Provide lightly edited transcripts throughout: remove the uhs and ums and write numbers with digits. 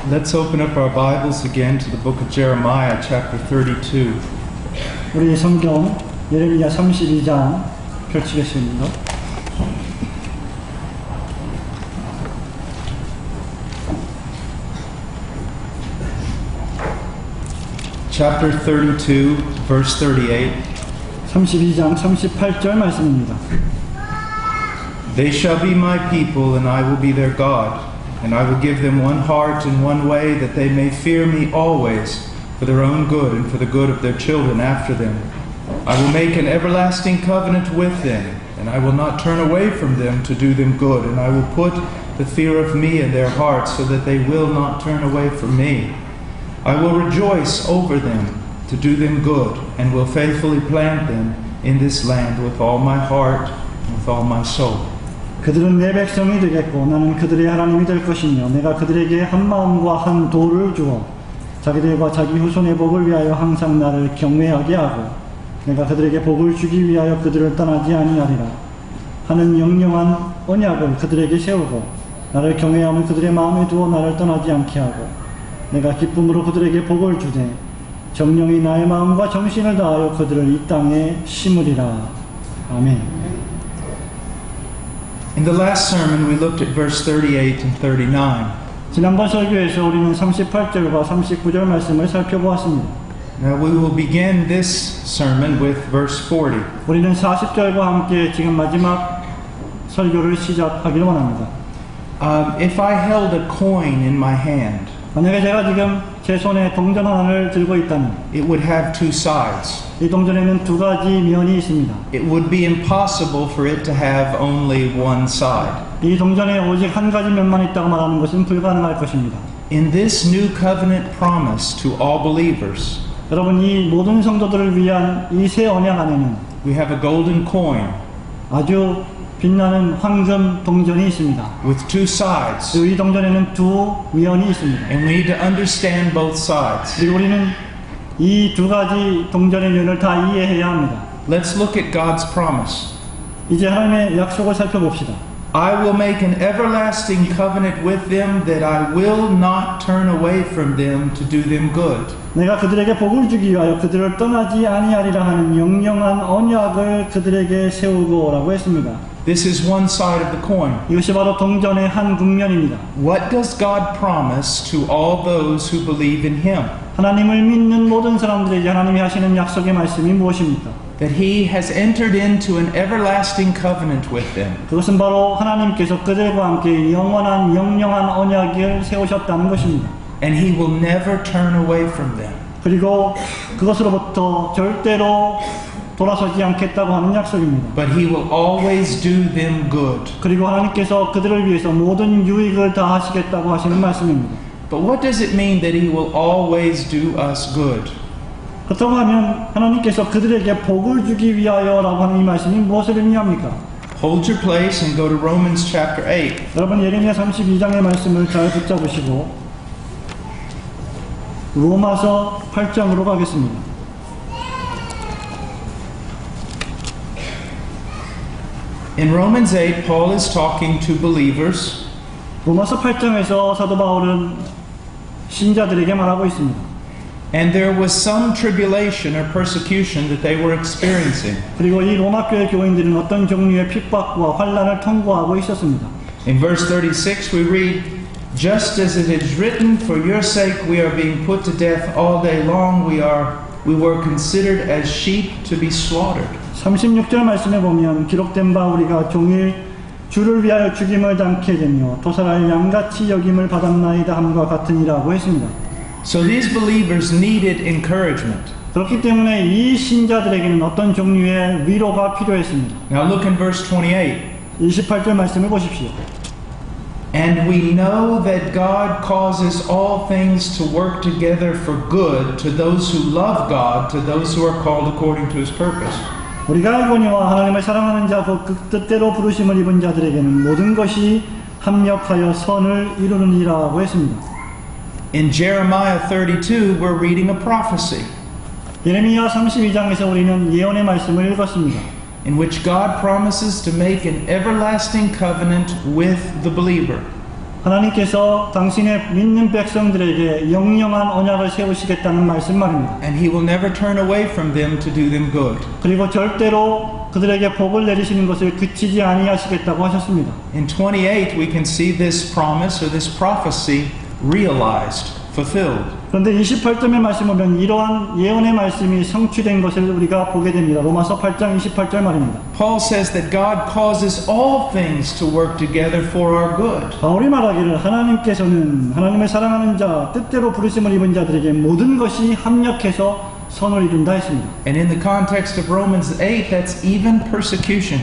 Let's open up our Bibles again to the book of Jeremiah, chapter 32. 우리 성경 예레미야 32장 펼치겠습니다. Chapter 32, verse 38. 32장 38절 말씀입니다. They shall be my people, and I will be their God, and I will give them one heart and one way, that they may fear me always, for their own good and for the good of their children after them. I will make an everlasting covenant with them, and I will not turn away from them to do them good, and I will put the fear of me in their hearts, so that they will not turn away from me. I will rejoice over them to do them good, and will faithfully plant them in this land with all my heart and with all my soul. 그들은 내 백성이 되겠고 나는 그들의 하나님이 될 것이며 내가 그들에게 한 마음과 한 도를 주어 자기들과 자기 후손의 복을 위하여 항상 나를 경외하게 하고 내가 그들에게 복을 주기 위하여 그들을 떠나지 아니하리라 하는 영영한 언약을 그들에게 세우고 나를 경외함을 그들의 마음에 두어 나를 떠나지 않게 하고 내가 기쁨으로 그들에게 복을 주되 정령이 나의 마음과 정신을 다하여 그들을 이 땅에 심으리라. 아멘. In the last sermon, we looked at verse 38 and 39. 지난번 설교에서 우리는 38절과 39절 말씀을 살펴보았습니다. Now we will begin this sermon with verse 40. 우리는 40절과 함께 지금 마지막 설교를 시작하기를 원합니다. If I held a coin in my hand, 만약에 제가 지금 제 손에 동전 하나를 들고 있다면 it would have two sides. 이 동전에는 두 가지 면이 있습니다. It would be impossible for it to have only one side. 이 동전에 오직 한 가지 면만 있다고 말하는 것은 불가능할 것입니다. In this new covenant promise to all believers, 여러분, 이 모든 성도들을 위한 이 새 언약 안에는 we have a golden coin 아주 빛나는 황금 동전이 있습니다. with two sides. 이 동전에는 두 면이 있습니다. And we need to understand both sides. 그리고 우리는 이 두 가지 동전의 면을 다 이해해야 합니다. Let's look at God's promise. 이제 하나님의 약속을 살펴봅시다. I will make an everlasting covenant with them, that I will not turn away from them to do them good. 내가 그들에게 복을 주기 위하여 그들을 떠나지 아니하리라 하는 영영한 언약을 그들에게 세우고라고 했습니다. This is one side of the coin. 이것이 바로 동전의 한 국면입니다. What does God promise to all those who believe in Him? 하나님을 믿는 모든 사람들에게 하나님이 하시는 약속의 말씀이 무엇입니까? That He has entered into an everlasting covenant with them. 그것은 바로 하나님께서 그들과 함께 영원한 영영한 언약을 세우셨다는 것입니다. And He will never turn away from them. 그리고 그것으로부터 절대로 돌아서지 않겠다고 하는 약속입니다. But He will always do them good. 그리고 하나님께서 그들을 위해서 모든 유익을 다 하시겠다고 하시는 말씀입니다. But what does it mean that He will always do us good? 그렇다고 하면 하나님께서 그들에게 복을 주기 위하여라고 하는 이 말씀이 무엇을 의미합니까? Hold your place and go to Romans chapter 8. 여러분, 예레미야 32장의 말씀을 잘 붙잡으시고 로마서 8장으로 가겠습니다. In Romans 8, Paul is talking to believers. 로마서 8장에서 사도 바울은 신자들에게 말하고 있습니다. And there was some tribulation or persecution that they were experiencing. 그리고 이 로마 교회 교인들은 어떤 종류의 핍박과 환난을 통과하고 있었습니다. In verse 36 we read, Just as it is written, for your sake we are being put to death all day long, we were considered as sheep to be slaughtered. 36절 말씀에 보면 기록된 바 우리가 종일 주를 위하여 죽임을 당케 되며 도살할 양같이 여김을 받았나이다 함과 같으니라고 했습니다. So these believers needed encouragement. 그렇기 때문에 이 신자들에게는 어떤 종류의 위로가 필요했습니다. Now look in verse 28. 28절 말씀을 보십시오. And we know that God causes all things to work together for good to those who love God, to those who are called according to His purpose. 우리가 알거니와 하나님을 사랑하는 자, 그 뜻대로 부르심을 입은 자들에게는 모든 것이 합력하여 선을 이루느니라고 했습니다. In Jeremiah 32, we're reading a prophecy. 예레미야 32장에서 우리는 예언의 말씀을 읽었습니다. In which God promises to make an everlasting covenant with the believer. 하나님께서 당신의 믿는 백성들에게 영영한 언약을 세우시겠다는 말씀 말입니다. And He will never turn away from them to do them good. 그리고 절대로 그들에게 복을 내리시는 것을 그치지 아니하시겠다고 하셨습니다. In 28, we can see this promise or this prophecy realized, fulfilled. 그런데 28절의 말씀 보면 이러한 예언의 말씀이 성취된 것을 우리가 보게 됩니다. 로마서 8장 28절 말입니다. Paul says that God causes all things to work together for our good. 바울이 말하기를 하나님께서는 하나님의 사랑하는 자, 뜻대로 부르심을 입은 자들에게 모든 것이 합력해서 선을 이룬다 했습니다. And in the context of Romans 8, that's even persecution.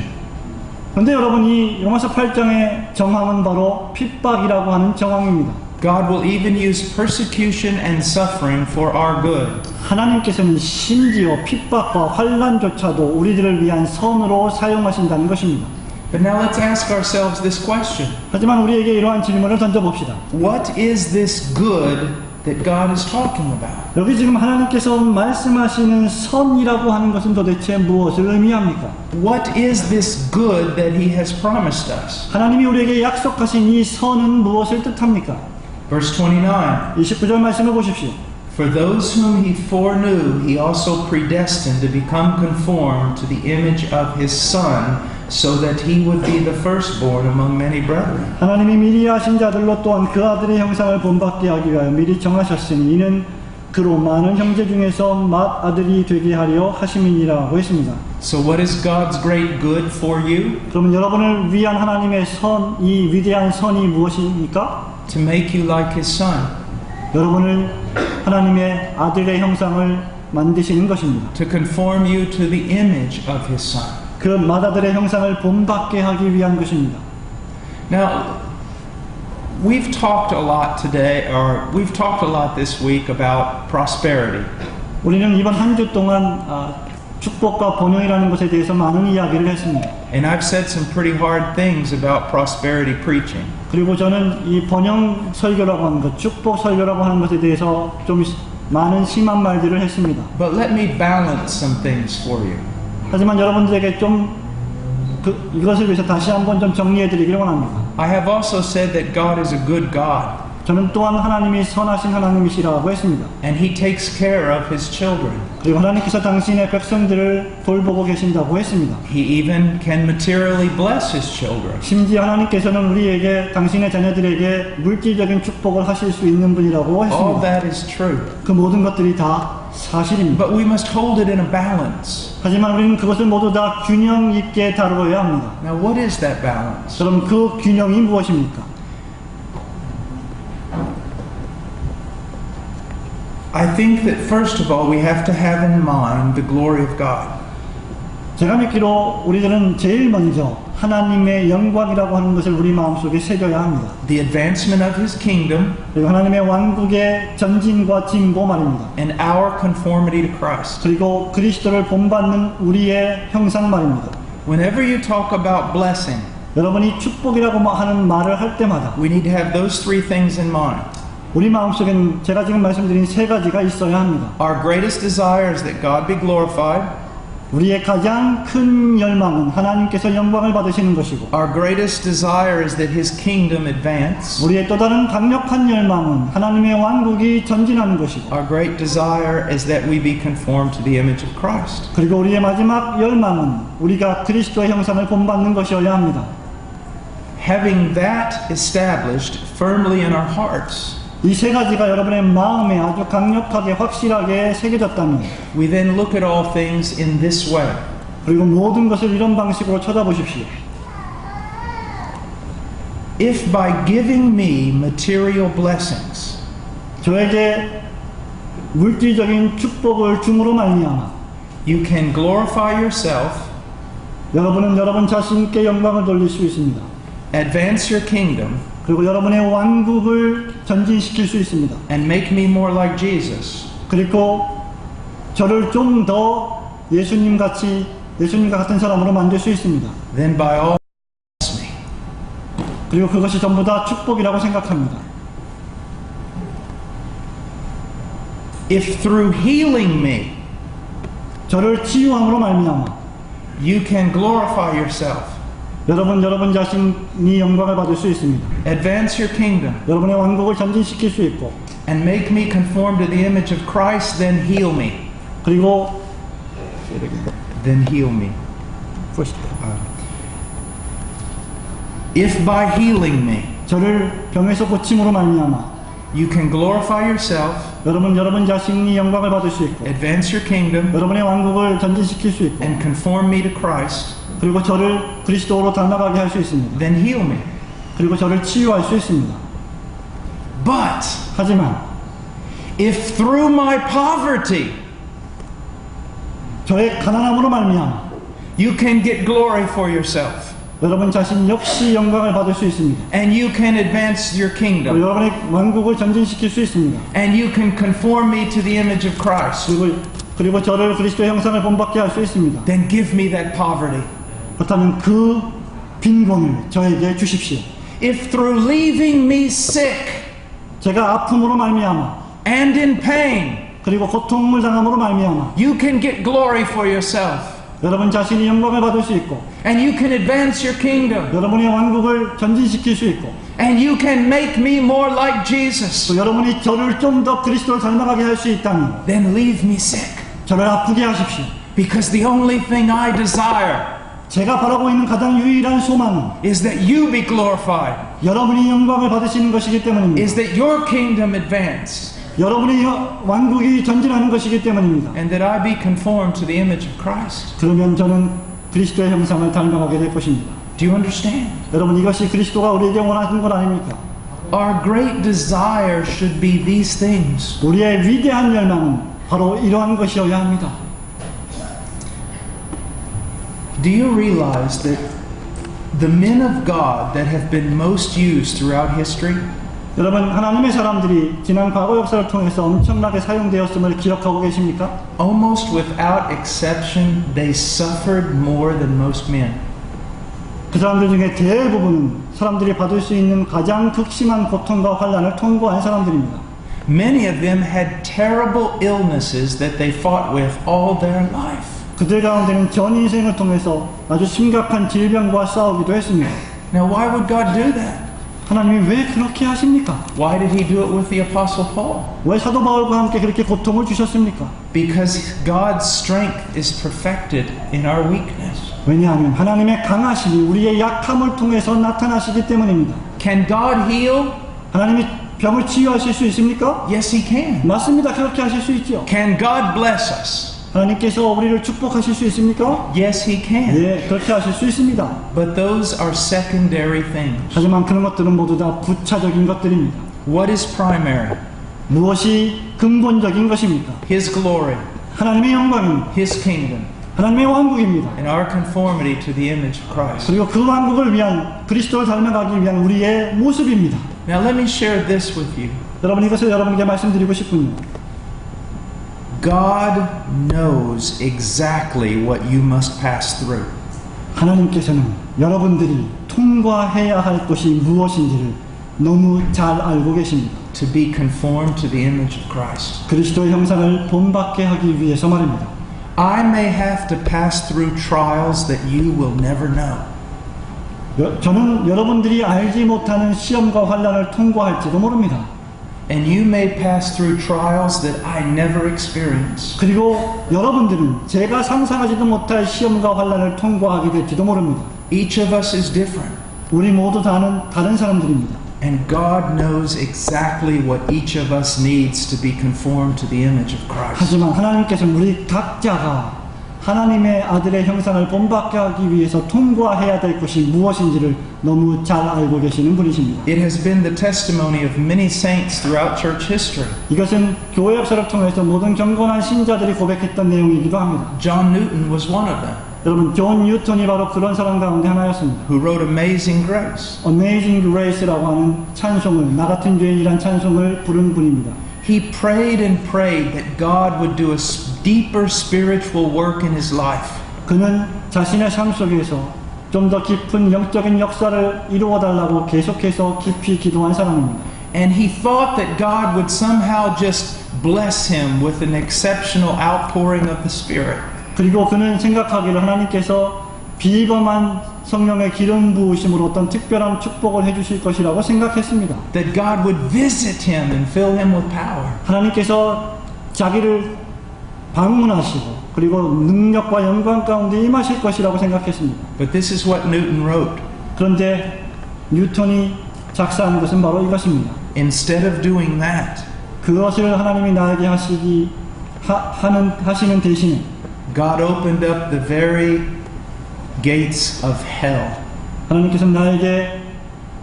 그런데 여러분 이 로마서 8장의 정황은 바로 핍박이라고 하는 정황입니다. God will even use persecution and suffering for our good. 하나님께서는 심지어 핍박과 환난조차도 우리들을 위한 선으로 사용하신다는 것입니다. But now let's ask ourselves this question. 하지만 우리에게 이러한 질문을 던져봅시다. What is this good that God is talking about? 여기 지금 하나님께서 말씀하시는 선이라고 하는 것은 도대체 무엇을 의미합니까? What is this good that He has promised us? 하나님이 우리에게 약속하신 이 선은 무엇을 뜻합니까? Verse 29. 29절 말씀을 보십시오. For those whom He foreknew, He also predestined to become conformed to the image of His Son, so that He would be the firstborn among many brethren. 하나님이 미리 하신 자들로 또한 그 아들의 형상을 본받게 하기 위하여 미리 정하셨으니 이는 그로 많은 형제 중에서 맏아들이 되게 하려 하심이니라고 했습니다. So what is God's great good for you? 그러면 여러분을 위한 하나님의 선, 이 위대한 선이 무엇입니까? To make you like His Son. 여러분을 하나님의 아들의 형상을 만드시는 것입니다. To conform you to the image of His Son. 그 맏아들의 형상을 본받게 하기 위한 것입니다. Now, we've talked a lot today, or we've talked a lot this week about prosperity. 우리는 이번 한 주 동안 축복과 번영이라는 것에 대해서 많은 이야기를 했습니다. And I've said some pretty hard things about prosperity preaching. 그리고 저는 이 번영 설교라고 하는 것, 축복 설교라고 하는 것에 대해서 좀 많은 심한 말들을 했습니다. But let me balance some things for you. 하지만 여러분들에게 좀 이것을 위해서 다시 한번 좀 정리해 드리기를 원합니다. I have also said that God is a good God. 저는 또한 하나님이 선하신 하나님이시라고 했습니다. And He takes care of His children. 그리고 하나님께서 당신의 백성들을 돌보고 계신다고 했습니다. He even can materially bless His children. 심지어 하나님께서는 우리에게 당신의 자녀들에게 물질적인 축복을 하실 수 있는 분이라고 All 했습니다. that is true. 그 모든 것들이 다 사실입니다. But we must hold it in a balance. 하지만 우리는 그것을 모두 다 균형 있게 다루어야 합니다. Now, what is that balance? 그럼 그 균형이 무엇입니까? I think that first of all we have to have in mind the glory of God. 제가 믿기로 우리들은 제일 먼저 하나님의 영광이라고 하는 것을 우리 마음속에 새겨야 합니다. The advancement of His kingdom 그리고 하나님의 왕국의 전진과 진보 말입니다. and our conformity to Christ. 그리고 그리스도를 본받는 우리의 형상 말입니다. Whenever you talk about blessing, 여러분이 축복이라고 하는 말을 할 때마다 we need to have those three things in mind. 우리 마음속에는 제가 지금 말씀드린 세 가지가 있어야 합니다. Our greatest desire is that God be glorified. 우리의 가장 큰 열망은 하나님께서 영광을 받으시는 것이고 Our greatest desire is that His kingdom advance. 우리의 또 다른 강력한 열망은 하나님의 왕국이 전진하는 것이고 Our great desire is that we be conformed to the image of Christ. 그리고 우리의 마지막 열망은 우리가 그리스도의 형상을 본받는 것이어야 합니다. Having that established firmly in our hearts, 이 세 가지가 여러분의 마음에 아주 강력하게 확실하게 새겨졌다면 we then look at all things in this way. 그리고 모든 것을 이런 방식으로 쳐다보십시오. If by giving me material blessings, 저에게 물질적인 축복을 줌으로 말미암아 you can glorify yourself, 여러분은 여러분 자신께 영광을 돌릴 수 있습니다. advance your kingdom, 그리고 여러분의 왕국을 전진시킬 수 있습니다. and make me more like Jesus, 그리고 저를 좀 더 예수님과 같은 사람으로 만들 수 있습니다. then by all bless me. 그리고 그것이 전부 다 축복이라고 생각합니다. If through healing me, 저를 치유함으로 말미암아 you can glorify yourself, 여러분 자신이 영광을 받을 수 있습니다. advance your kingdom, 여러분의 왕국을 전진시킬 수 있고, and make me conform to the image of Christ, then heal me. 그리고 Then heal me. If by healing me 저를 병에서 고침으로 말미암아 you can glorify yourself, 여러분 자신이 영광을 받을 수 있고, advance your kingdom, 여러분의 왕국을 전진시킬 수 있고, and conform me to Christ, 그리고 저를 그리스도로 닮아가게 할 수 있습니다. then heal me. 그리고 저를 치유할 수 있습니다. But 하지만 if through my poverty 저의 가난함으로 말미암아 you can get glory for yourself, 여러분 자신 역시 영광을 받을 수 있습니다. and you can advance your 그리고 kingdom, 여러분의 왕국을 전진시킬 수 있습니다. and you can conform me to the image of Christ, 그리고 저를 그리스도의 형상을 본받게 할 수 있습니다. then give me that poverty. 그렇다면 그 빈곤을 저에게 주십시오. If through leaving me sick 제가 아픔으로 말미암아 and in pain 그리고 고통을 당함으로 말미암아 you can get glory for yourself, 여러분 자신이 영광을 받을 수 있고, and you can advance your kingdom, 여러분의 왕국을 전진시킬 수 있고, and you can make me more like 또 Jesus, 여러분이 저를 좀 더 그리스도를 닮아가게 할 수 있다면 then leave me sick. 저를 아프게 하십시오. Because the only thing I desire 제가 바라고 있는 가장 유일한 소망은 is that you be glorified, 여러분이 영광을 받으시는 것이기 때문입니다. is that your kingdom advance, 여러분의 왕국이 전진하는 것이기 때문입니다. and that I be conformed to the image of Christ. 그러면 저는 그리스도의 형상을 닮아가게 될 것입니다. Do you understand? 여러분, 이것이 그리스도가 우리에게 원하는 것 아닙니까? Our great desire should be these things. 우리의 위대한 열망은 바로 이러한 것이어야 합니다. Do you realize that the men of God that have been most used throughout history, 여러분, 하나님의 사람들이 지난 과거 역사를 통해서 엄청나게 사용되었음을 기억하고 계십니까? almost without exception, they suffered more than most men. 그 사람들 중에 대부분은 사람들이 받을 수 있는 가장 극심한 고통과 환난을 통과한 사람들입니다. Many of them had terrible illnesses that they fought with all their life. 그들 가운데는 전 인생을 통해서 아주 심각한 질병과 싸우기도 했습니다. Now, why would God do that? 하나님이 왜 그렇게 하십니까? Why did He do it with the Apostle Paul? 왜 사도 바울과 함께 그렇게 고통을 주셨습니까? Because God's strength is perfected in our weakness. 왜냐하면 하나님의 강하심이 우리의 약함을 통해서 나타나시기 때문입니다. Can God heal? 하나님이 병을 치유하실 수 있습니까? Yes, He can. 맞습니다. 그렇게 하실 수 있죠. Can God bless us? 하나님께서 우리를 축복하실 수 있습니까? Yes, He can. 예, 그렇게 하실 수 있습니다. But those are secondary things. 하지만 그런 것들은 모두 다 부차적인 것들입니다. What is primary? 무엇이 근본적인 것입니까? His glory, 하나님의 영광입니다. His kingdom, 하나님의 왕국입니다. and our conformity to the image of Christ. 그리고 그 왕국을 위한, 그리스도를 닮아가기 위한 우리의 모습입니다. Now let me share this with you. 여러분, 이것을 여러분에게 말씀드리고 싶군요. God knows exactly what you must pass through. 하나님께서는 여러분들이 통과해야 할 것이 무엇인지를 너무 잘 알고 계십니다. To be conformed to the image of Christ. 그리스도의 형상을 본받게 하기 위해서 말입니다. I may have to pass through trials that you will never know. 저는 여러분들이 알지 못하는 시험과 환난을 통과할지도 모릅니다. And you may pass through trials that I never experienced. 그리고 여러분들은 제가 상상하지도 못할 시험과 환난을 통과하게 될지도 모릅니다. Each of us is different. 우리 모두 다른 사람들입니다. And God knows exactly what each of us needs to be conformed to the image of Christ. 하지만 하나님께서는 우리 각자가 하나님의 아들의 형상을 본받게 하기 위해서 통과해야 될 것이 무엇인지를 너무 잘 알고 계시는 분이십니다. It has been the testimony of many saints throughout church history. 이것은 교회 역사를 통해서 모든 경건한 신자들이 고백했던 내용이기도 합니다. John Newton was one of them, 여러분, 존 뉴턴이 바로 그런 사람 가운데 하나였습니다. who wrote Amazing Grace. Amazing Grace라고 하는 찬송을, 나 같은 죄인이란 찬송을 부른 분입니다. He prayed and prayed that God would do a deeper spiritual work in his life. 그는 자신의 삶 속에서 좀 더 깊은 영적인 역사를 이루어 달라고 계속해서 깊이 기도한 사람입니다. And he thought that God would somehow just bless him with an exceptional outpouring of the Spirit. 그리고 그는 생각하기를 하나님께서 비범한 성령의 기름 부으심으로 어떤 특별한 축복을 해주실 것이라고 생각했습니다. That God would visit him and fill him with power. 하나님께서 자기를 방문하시고 그리고 능력과 영광 가운데 임하실 것이라고 생각했습니다. But this is what Newton wrote. 그런데 뉴턴이 작사한 것은 바로 이것입니다. Instead of doing that, 그것을 하나님이 나에게 하시는 대신에 God opened up the very gates of hell. 하나님께서 나에게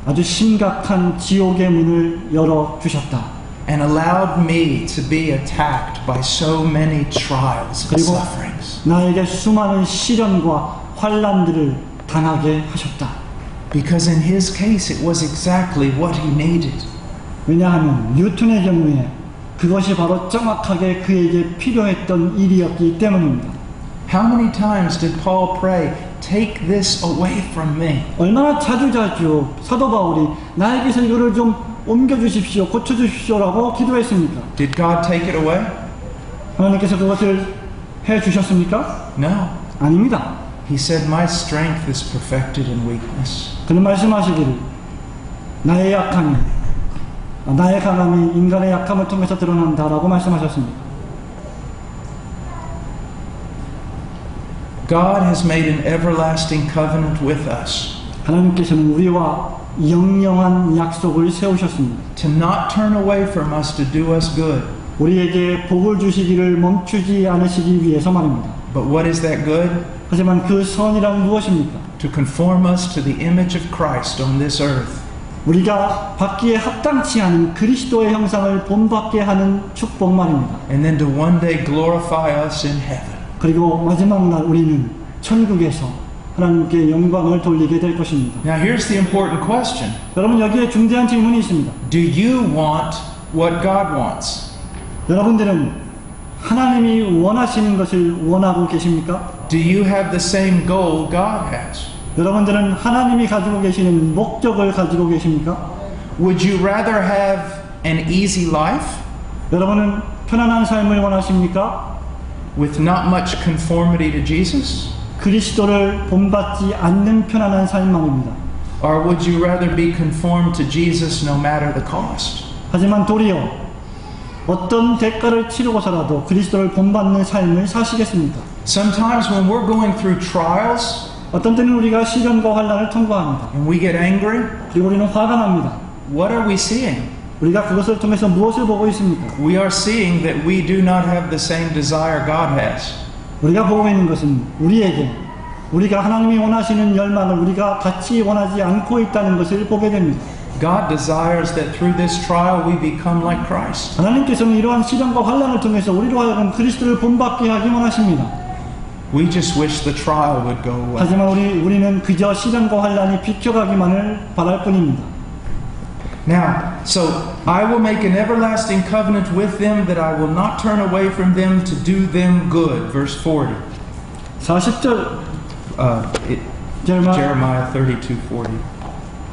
아주 심각한 지옥의 문을 열어 주셨다. And allowed me to be attacked by so many trials and 그리고 sufferings. 나에게 수많은 시련과 환난들을 당하게 하셨다. Because in his case it was exactly what he needed. 왜냐하면 뉴턴의 경우에 그것이 바로 정확하게 그에게 필요했던 일이었기 때문입니다. How many times did Paul pray, take this away from me? 얼마나 자주 사도 바울이 나에게서 이거를 좀 옮겨주십시오, 고쳐주십시오라고 기도했습니까? Did God take it away? 하나님께서 그것을 해주셨습니까? No. 아닙니다. He said, my strength is perfected in weakness. 그는 말씀하시기를 나의 약함이 나의 강함이 인간의 약함을 통해서 드러난다라고 말씀하셨습니다. God has made an everlasting covenant with us. 하나님께서는 우리와 영영한 약속을 세우셨습니다. To not turn away from us to do us good. 우리에게 복을 주시기를 멈추지 않으시기 위해서 말입니다. But what is that good? 하지만 그 선이란 무엇입니까? To conform us to the image of Christ on this earth. 우리가 받기에 합당치 않은 그리스도의 형상을 본받게 하는 축복 말입니다. And then to one day glorify us in heaven. 그리고 마지막 날 우리는 천국에서 하나님께 영광을 돌리게 될 것입니다. Now here's the important question. 여러분 여기에 중대한 질문이 있습니다. Do you want what God wants? 여러분들은 하나님이 원하시는 것을 원하고 계십니까? Do you have the same goal God has? 여러분들은 하나님이 가지고 계시는 목적을 가지고 계십니까? Would you rather have an easy life 여러분은 편안한 삶을 원하십니까? with not much conformity to Jesus? 그리스도를 본받지 않는 편안한 삶만입니다. Or would you rather be conformed to Jesus no matter the cost? 하지만 도리어 어떤 대가를 치르고서라도 그리스도를 본받는 삶을 사시겠습니까? Sometimes when we're going through trials 어떤 때는 우리가 시련과 환난을 통과합니다. and we get angry, 그리고 우리는 화가 납니다. what are we seeing? 우리가 그것을 통해서 무엇을 보고 있습니까? We are seeing that we do not have the same desire God has. 우리가 보고 있는 것은 우리가 하나님이 원하시는 열망을 우리가 같이 원하지 않고 있다는 것을 보게 됩니다. God desires that through this trial we become like Christ. 하나님께서는 이러한 시련과 환난을 통해서 우리로 하여금 그리스도를 본받게 하기 원하십니다. We just wish the trial would go away. 하지만 우리는 그저 시련과 환난이 비켜가기만을 바랄 뿐입니다. Now, so I will make an everlasting covenant with them that I will not turn away from them to do them good. Verse 40. 40절 Jeremiah 32:40.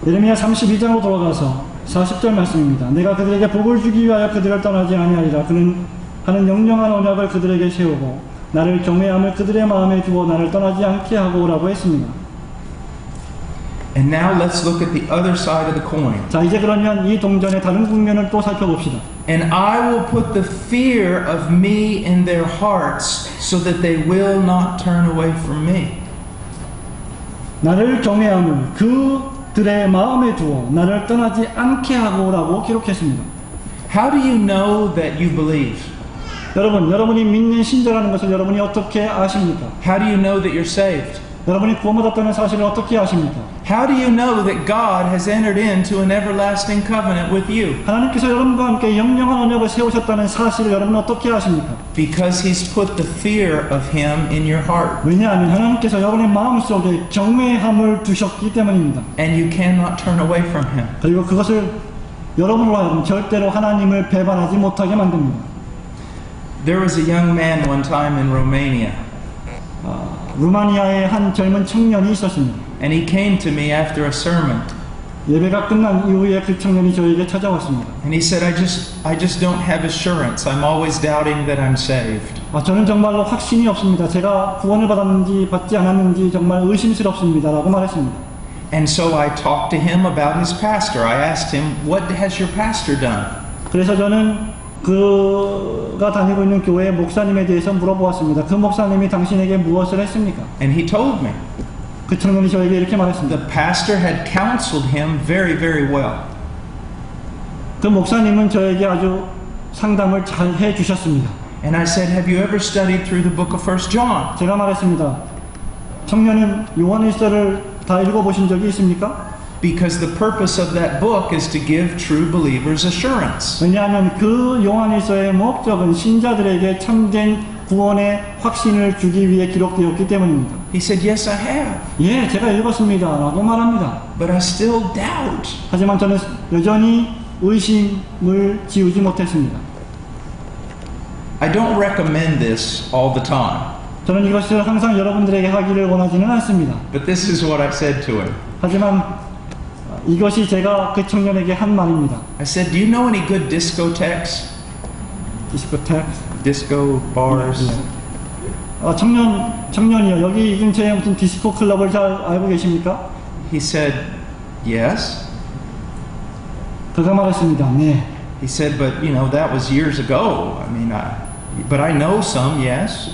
예레미야 32장으로 돌아가서 40절 말씀입니다. 내가 그들에게 복을 주기 위하여 그들을 떠나지 아니하리라. 그는 하는 영영한 언약을 그들에게 세우고 나를 경외함을 그들의 마음에 주어 나를 떠나지 않게 하고라고 했습니다. And now let's look at the other side of the coin. 자, 이제 그러면 이 동전의 다른 국면을 또 살펴봅시다. And I will put the fear of me in their hearts so that they will not turn away from me. 나를 경외함을 그들의 마음에 두어 나를 떠나지 않게 하고라고 기록했습니다. How do you know that you believe? 여러분이 믿는 신자라는 것을 여러분이 어떻게 아십니까? How do you know that you're saved? 여러분이 구원받았다는 사실을 어떻게 아십니까? How do you know that God has entered into an everlasting covenant with you? 하나님께서 여러분과 함께 영영한 언약을 세우셨다는 사실을 여러분은 어떻게 아십니까? Because He's put the fear of Him in your heart. 왜냐하면 하나님께서 여러분의 마음속에 경외함을 두셨기 때문입니다. And you cannot turn away from Him. 그리고 그것을 여러분으로 하여금 절대로 하나님을 배반하지 못하게 만듭니다. There was a young man one time in Romania. 루마니아에 한 젊은 청년이 있었습니다. And he came to me after a sermon. 예배가 끝난 이후에 그 청년이 저에게 찾아왔습니다. And he said, I just don't have assurance. I'm always doubting that I'm saved. 저는 정말로 확신이 없습니다. 제가 구원을 받았는지 받지 않았는지 정말 의심스럽습니다. 라고 말했습니다. And so I talked to him about his pastor. I asked him, what has your pastor done? 그래서 저는 그가 다니고 있는 교회의 목사님에 대해서 물어보았습니다. 그 목사님이 당신에게 무엇을 했습니까? And he told me. 그 청년이 저에게 이렇게 말했습니다. The pastor had counseled him very, very well. 그 목사님은 저에게 아주 상담을 잘 해주셨습니다. And I said, have you ever studied through the book of 1 John? 제가 말했습니다. 청년은 요한일서를 다 읽어보신 적이 있습니까? Because the purpose of that book is to give true believers assurance. 왜냐하면 그 요한일서의 목적은 신자들에게 참된 구원의 확신을 주기 위해 기록되었기 때문입니다. He said, yes, I have. 예, 제가 읽었습니다. 라고 말합니다. But I still doubt. 하지만 저는 여전히 의심을 지우지 못했습니다. I don't recommend this all the time. 저는 이것을 항상 여러분들에게 하기를 원하지는 않습니다. But this is what I said to him. 하지만 이것이 제가 그 청년에게 한 말입니다. I said, do you know any good discotheques? 디스코텍. Disco bars? 청년이요. 여기 이 근처에 무슨 디스코 클럽을 잘 알고 계십니까? He said, yes. 그가 말했습니다. 네. He said, but you know, that was years ago. But I know some, yes.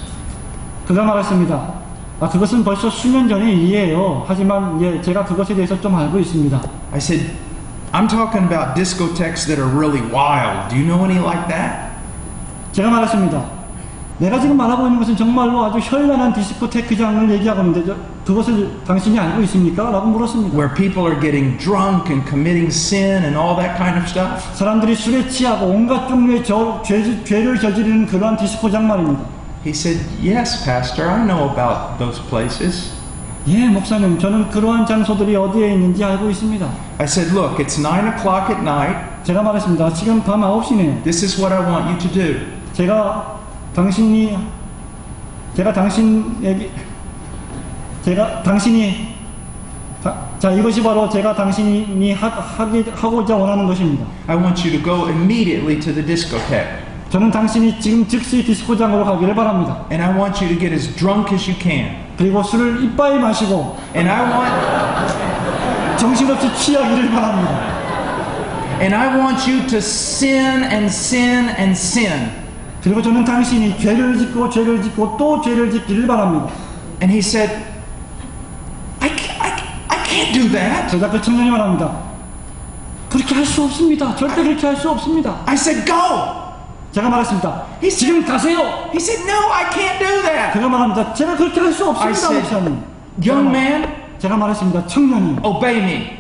그가 말했습니다. 그것은 벌써 수년 전의 일이에요. 하지만 예, 제가 그것에 대해서 좀 알고 있습니다. I said, I'm talking about discotheques that are really wild. Do you know any like that? 제가 말했습니다. 내가 지금 말하고 있는 것은 정말로 아주 현란한 디스코테크장을 얘기하고 있는데 그것을 당신이 알고 있습니까? 라고 물었습니다. Where people are getting drunk and committing sin and all that kind of stuff? 사람들이 술에 취하고 온갖 종류의 죄를 저지르는 그러한 디스코장 말입니다. He said, yes, Pastor, I know about those places. 예, 목사님, 저는 그러한 장소들이 어디에 있는지 알고 있습니다. I said, look, it's 9 o'clock at night. 제가 말했습니다. 지금 밤 9시네요. This is what I want you to do. 제가 이것이 바로 제가 당신이 하고자 원하는 것입니다. I want you to go immediately to the discotheque. 저는 당신이 지금 즉시 디스코장으로 가기를 바랍니다. And I want you to get as drunk as you can. 그리고 술을 이빠이 마시고 And I want 정신없이 취하기를 바랍니다. And I want you to sin and sin and sin. 그리고 저는 당신이 죄를 짓고 또 죄를 짓기를 바랍니다. And he said, I can't do that. 제가 그 청년이 말합니다. 그렇게 할 수 없습니다. 절대 그렇게 할 수 없습니다. I said, go. 제가 말했습니다. He said, 지금 가세요. He said, no, I can't do that. 제가 말합니다. 제가 그렇게 할 수 I 없습니다, said, 목사님. young man, 제가 말했습니다. 청년이 obey me.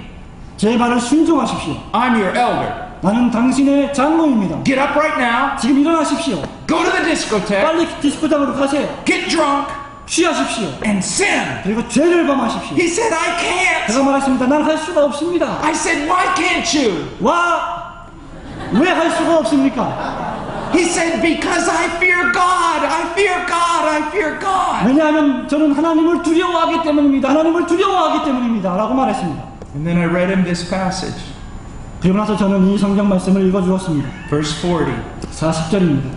제 말을 순종하십시오. I'm your elder. 나는 당신의 장로입니다. Get up right now. 지금 일어나십시오. Go to the discotheque. 빨리 디스코장으로 가세요. Get drunk 취하십시오. and sin. 그리고 죄를 범하십시오. He said, I can't. 제가 말했습니다. 난 할 수가 없습니다. I said, why can't you? 왜 할 수가 없습니까? He said, because I fear God. I fear God. I fear God. 왜냐하면 저는 하나님을 두려워하기 때문입니다. 하나님을 두려워하기 때문입니다. 라고 말했습니다. And then I read him this passage. 그리고 나서 저는 이 성경 말씀을 읽어주었습니다. Verse 40. 40절입니다.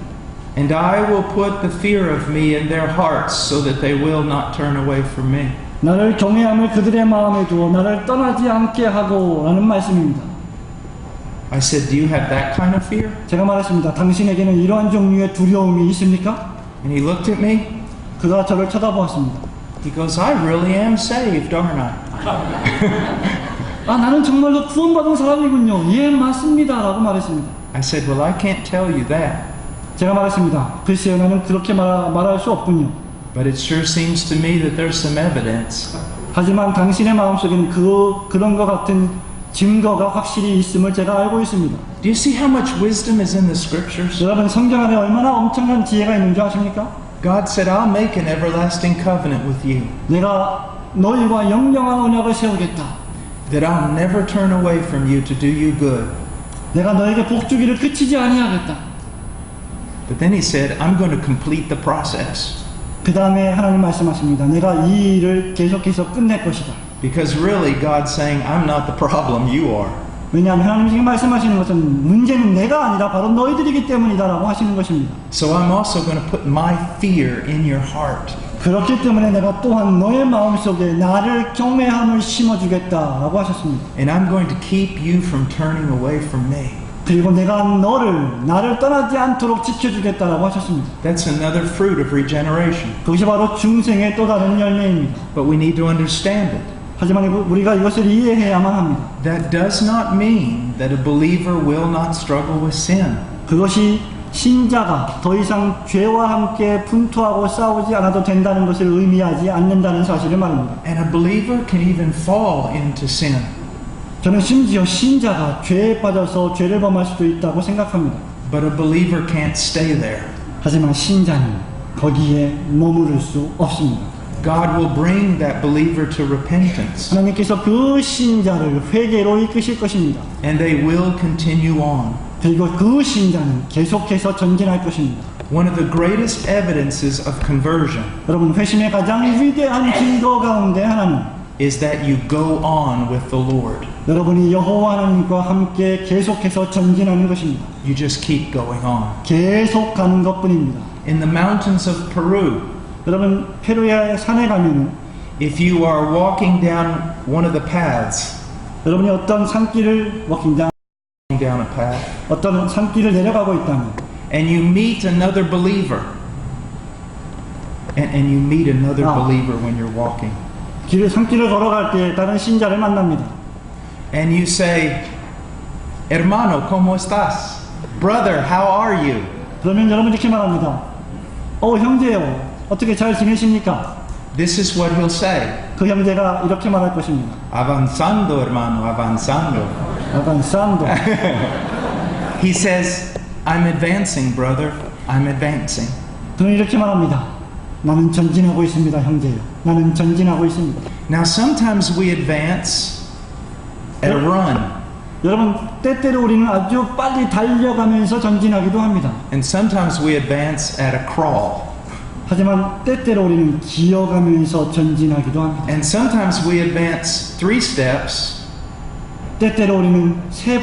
And I will put the fear of me in their hearts so that they will not turn away from me. 나를 경외함을 그들의 마음에 두어 나를 떠나지 않게 하고 라는 말씀입니다. I said, do you have that kind of fear? 제가 말했습니다. 당신에게는 이러한 종류의 두려움이 있습니까? And he looked at me. 그가 저를 쳐다보았습니다. He goes, I really am saved, aren't I? 나는 정말로 구원받은 사람이군요. 예, 맞습니다. 라고 말했습니다. I said, well, I can't tell you that. 제가 말했습니다. 글쎄요, 나는 그렇게 말할 수 없군요. But it sure seems to me that there's some evidence. 하지만 당신의 마음속에는 그런 것 같은 증거가 확실히 있음을 제가 알고 있습니다. Do you see how much wisdom is in the scriptures? 여러분, 성경 안에 얼마나 엄청난 지혜가 있는 줄 아십니까? God said, I'll make an everlasting covenant with you. 내가 너희와 영영한 언약을 세우겠다. That I'll never turn away from you to do you good. 내가 너에게 복 주기를 그치지 아니하겠다. But then he said, I'm going to complete the process. 그 다음에 하나님 말씀하십니다. 내가 이 일을 계속해서 끝낼 것이다. Because really, God's saying, I'm not the problem, you are. 왜냐하면 하나님 지금 말씀하시는 것은 문제는 내가 아니라 바로 너희들이기 때문이다라고 하시는 것입니다. So I'm also going to put my fear in your heart. 그렇기 때문에 내가 또한 너의 마음속에 나를 경외함을 심어주겠다라고 하셨습니다. And I'm going to keep you from turning away from me. 그리고 내가 나를 떠나지 않도록 지켜주겠다라고 하셨습니다. That's another fruit of regeneration. 그것이 바로 중생의 또 다른 열매입니다. But we need to understand it. 하지만 우리가 이것을 이해해야만 합니다. That does not mean that a believer will not struggle with sin. 그것이 신자가 더 이상 죄와 함께 분투하고 싸우지 않아도 된다는 것을 의미하지 않는다는 사실을 말합니다. And a believer can even fall into sin. 저는 심지어 신자가 죄에 빠져서 죄를 범할 수도 있다고 생각합니다. But a believer can't stay there. 하지만 신자는 거기에 머무를 수 없습니다. God will bring that believer to repentance. 하나님께서 그 신자를 회개로 이끄실 것입니다. And they will continue on. 그리고 그 신자는 계속해서 전진할 것입니다. One of the greatest evidences of conversion 여러분, 회심의 가장 위대한 증거 가운데 하나는 is that you go on with the Lord. 여러분이 여호와 하나님과 함께 계속해서 전진하는 것입니다. You just keep going on. 계속 가는 것뿐입니다. In the mountains of Peru, 여러분, 페루의 산에 가면은 if you are walking down one of the paths, 여러분이 어떤 산길을 down a path, 어떤 산길을 내려가고 있다면 and you meet another believer, and you meet another believer when you're walking, 산길을 걸어갈 때 다른 신자를 만납니다. and you say, "Hermano, ¿cómo estás? Brother, how are you?" 그러면 여러분 이렇게 말합니다. 형제요, 어떻게 잘 지내십니까? This is what he'll say. 그 형제가 이렇게 말할 것입니다. Avanzando, hermano, avanzando. avanzando. He says, "I'm advancing, brother. I'm advancing." 그는 이렇게 말합니다. 나는 전진하고 있습니다, 형제요. 나는 전진하고 있습니다. Now, sometimes we advance at a run, 여러분, 때때로 우리는 아주 빨리 달려가면서 전진하기도 합니다. and sometimes we advance at a crawl, 하지만 때때로 우리는 기어가면서 전진하기도 합니다. and sometimes we advance 3 steps, 때때로 우리는 세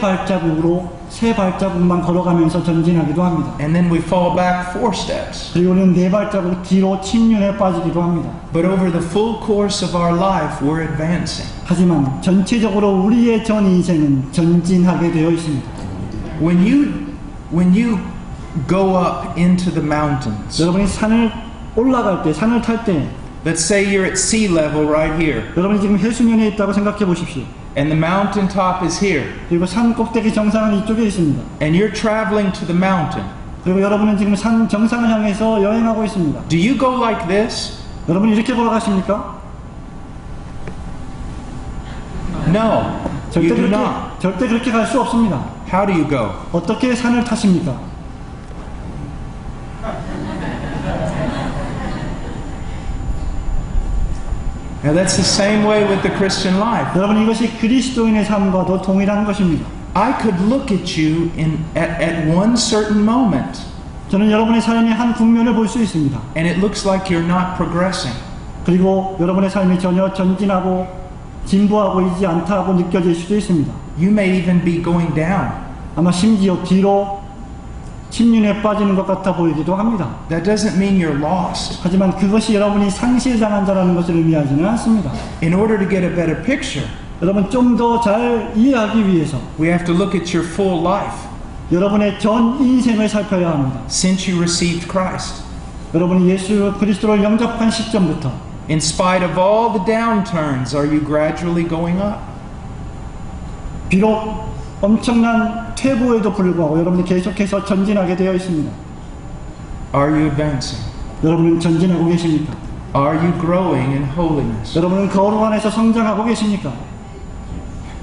발자국만 걸어가면서 전진하기도 합니다. and then we fall back 4 steps. 그리고 우리는 네 발자국 뒤로 침륜에 빠지기도 합니다. But over the full course of our life, we're advancing. 하지만 전체적으로 우리의 전 인생은 전진하게 되어 있습니다. When you go up into the mountains, 여러분이 산을 올라갈 때, 산을 탈 때, let's say you're at sea level right here, 여러분이 지금 해수면에 있다고 생각해 보십시오. and the mountain top is here, 그리고 산 꼭대기 정상은 이쪽에 있습니다. and you're traveling to the mountain. 그리고 여러분은 지금 산 정상을 향해서 여행하고 있습니다. Do you go like this? 여러분이 이렇게 걸어가십니까? No, you do not. 절대 그렇게 갈 수 없습니다. How do you go? 어떻게 산을 타십니까? Now that's the same way with the Christian life. 여러분, 이것이 그리스도인의 삶과도 동일한 것입니다. I could look at you at one certain moment, 저는 여러분의 삶의 한 국면을 볼 수 있습니다. and it looks like you're not progressing. 그리고 여러분의 삶이 전혀 전진하고 진보하고 있지 않다고 느껴질 수도 있습니다. You may even be going down. 아마 심지어 뒤로 침륜에 빠지는 것 같아 보이기도 합니다. That doesn't mean you're lost. 하지만 그것이 여러분이 상실당한 자라는 것을 의미하지는 않습니다. In order to get a better picture, 여러분, 좀 더 잘 이해하기 위해서 we have to look at your full life 여러분의 전 인생을 살펴야 합니다. since you received Christ. 여러분이 예수 그리스도를 영접한 시점부터 In spite of all the downturns, are you gradually going up? 비록 엄청난 퇴보에도 불구하고 여러분이 계속해서 전진하게 되어 있습니다. Are you advancing? 여러분은 전진하고 계십니까? Are you growing in holiness? 여러분은 거룩 안에서 성장하고 계십니까?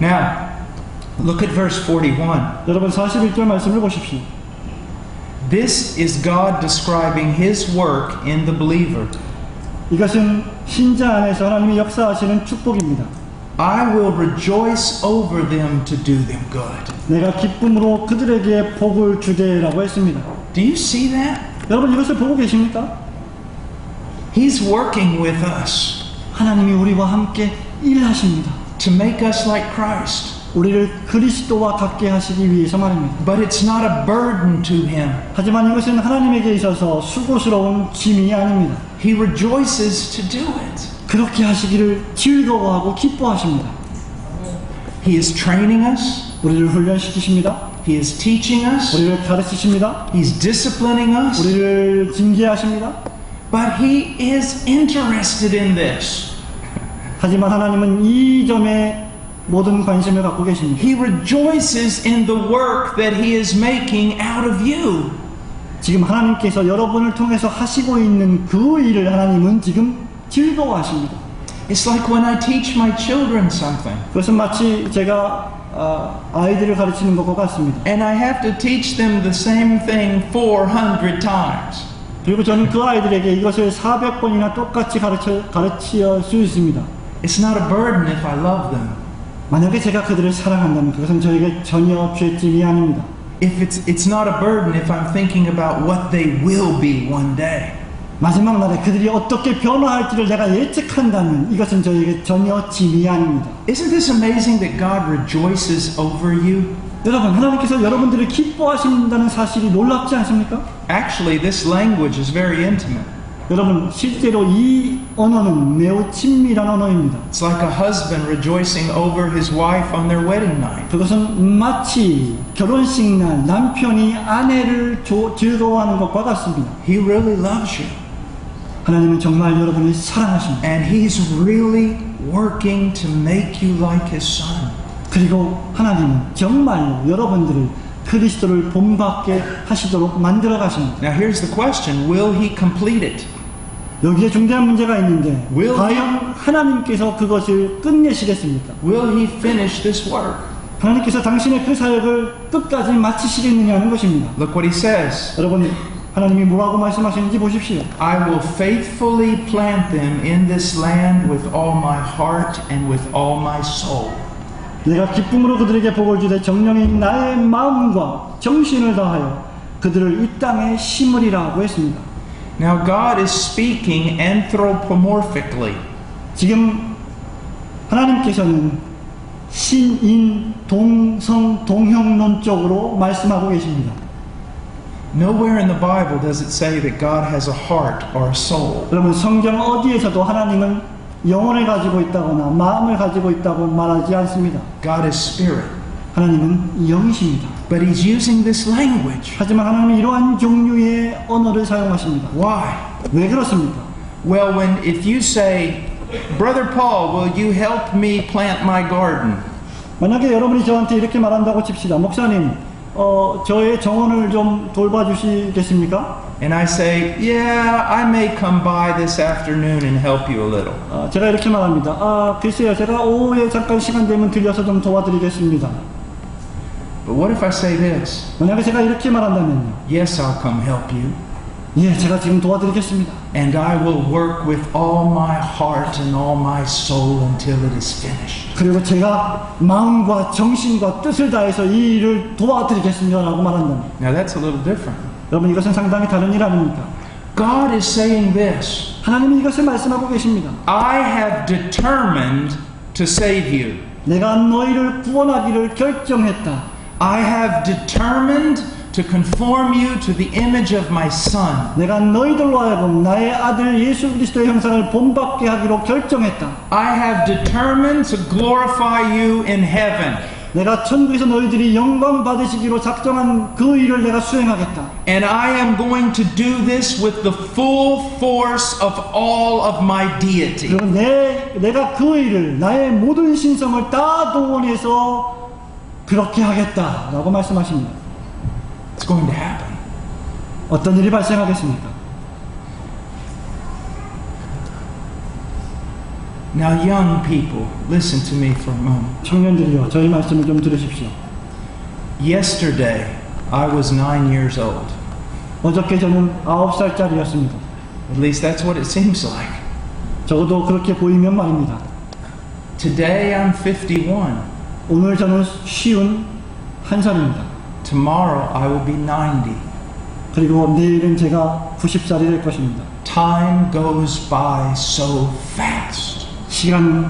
Now, look at verse 41. 여러분, 41절 말씀을 보십시오. This is God describing His work in the believer. 이것은 신자 안에서 하나님이 역사하시는 축복입니다. I will rejoice over them to do them good. 내가 기쁨으로 그들에게 복을 주되라고 했습니다. Do you see that? 여러분, 이것을 보고 계십니까? He's working with us. 하나님이 우리와 함께 일하십니다. to make us like Christ. 우리를 그리스도와 같게 하시기 위해서 말입니다. But it's not a burden to him. 하지만 이것은 하나님에게 있어서 수고스러운 짐이 아닙니다. He rejoices to do it. 그렇게 하시기를 즐거워하고 기뻐하십니다. He is training us. 우리를 훈련시키십니다. He is teaching us. 우리를 가르치십니다. He's disciplining us. 우리를 징계하십니다. But he is interested in this. 하지만 하나님은 이 점에 모든 관심을 갖고 계십니다. He rejoices in the work that he is making out of you. 지금 하나님께서 여러분을 통해서 하시고 있는 그 일을 하나님은 지금 즐거워하십니다. It's like when I teach my children something. 그것은 마치 제가 아이들을 가르치는 것과 같습니다. And I have to teach them the same thing 400 times. 그리고 저는 그 아이들에게 이것을 400번이나 똑같이 가르칠 수 있습니다. It's not a burden if I love them. 만약에 제가 그들을 사랑한다면 그것은 저에게 전혀 죄짐이 아닙니다. If it's not a burden if I'm thinking about what they will be one day. 마지막 날에 그들이 어떻게 변화할지를 내가 예측한다면 이것은 저에게 전혀 짐이 아닙니다. Isn't this amazing that God rejoices over you? 여러분, 하나님께서 여러분들을 기뻐하신다는 사실이 놀랍지 않습니까? Actually, this language is very intimate. 여러분, 실제로 이 언어는 매우 친밀한 언어입니다. It's like a husband rejoicing over his wife on their wedding night. 그것은 마치 결혼식 날 남편이 아내를 즐거워하는 것과 같습니다. He really loves you. 하나님은 정말 여러분을 사랑하십니다. And he's really working to make you like his son. 그리고 하나님은 정말로 여러분들을 그리스도를 본받게 하시도록 만들어 가십니다. Now here's the question, will he complete it? 여기에 중대한 문제가 있는데 Will 과연 하나님께서 그것을 끝내시겠습니까? Will he finish this work? 하나님께서 당신의 그 사역을 끝까지 마치시겠느냐는 것입니다. Look what he says. 여러분, 하나님이 뭐라고 말씀하시는지 보십시오. I will faithfully plant them in this land with all my heart and with all my soul. 내가 기쁨으로 그들에게 복을 주되 정령인 나의 마음과 정신을 다하여 그들을 이 땅에 심으리라고 했습니다. Now God is speaking anthropomorphically. 지금 하나님께서는 신인 동성 동형론적으로 말씀하고 계십니다. Nowhere in the Bible does it say that God has a heart or a soul. 여러분, 성경 어디에서도 하나님은 영혼을 가지고 있다거나 마음을 가지고 있다고 말하지 않습니다. God is spirit. 하나님은 영이십니다. But he's using this language. 하지만 하나님은 이러한 종류의 언어를 사용하십니다. Why? 왜 그렇습니까? Well, if you say, Brother Paul, will you help me plant my garden? 만약에 여러분이 저한테 이렇게 말한다고 칩시다. 목사님, 저의 정원을 좀 돌봐주시겠습니까? And I say, yeah, I may come by this afternoon and help you a little. 제가 이렇게 말합니다. 글쎄요, 제가 오후에 잠깐 시간 되면 들려서 좀 도와드리겠습니다. But what if I say this? 만약에 제가 이렇게 말한다면요. Yes, I'll come help you. 예, 제가 지금 도와드리겠습니다. And I will work with all my heart and all my soul until it is finished. 그리고 제가 마음과 정신과 뜻을 다해서 이 일을 도와드리겠습니다 라고 말한다면, Now that's a little different. 여러분, 이것은 상당히 다른 일 아닙니까? God is saying this. 하나님이 이것을 말씀하고 계십니다. I have determined to save you. 내가 너희를 구원하기를 결정했다. I have determined to conform you to the image of my son. 내가 너희들로 하여금 나의 아들 예수 그리스도의 형상을 본받게 하기로 결정했다. I have determined to glorify you in heaven. 내가 천국에서 너희들이 영광 받으시기로 작정한 그 일을 내가 수행하겠다. And I am going to do this with the full force of all of my deity. 그리고 내가 그 일을 나의 모든 신성을 다 동원해서 그렇게 하겠다라고 말씀하십니다. It's going to happen. 어떤 일이 발생하겠습니까? Now, young people, listen to me for a moment. 청년들이요, 저희 말씀을 좀 들으십시오. Yesterday, I was 9 years old. 어저께 저는 9살짜리였습니다. At least that's what it seems like. 적어도 그렇게 보이면 말입니다. Today, I'm 51. 오늘 저는 51살입니다. Tomorrow, I will be 90. 그리고 내일은 제가 90살이 될 것입니다. Time goes by so fast. 시간은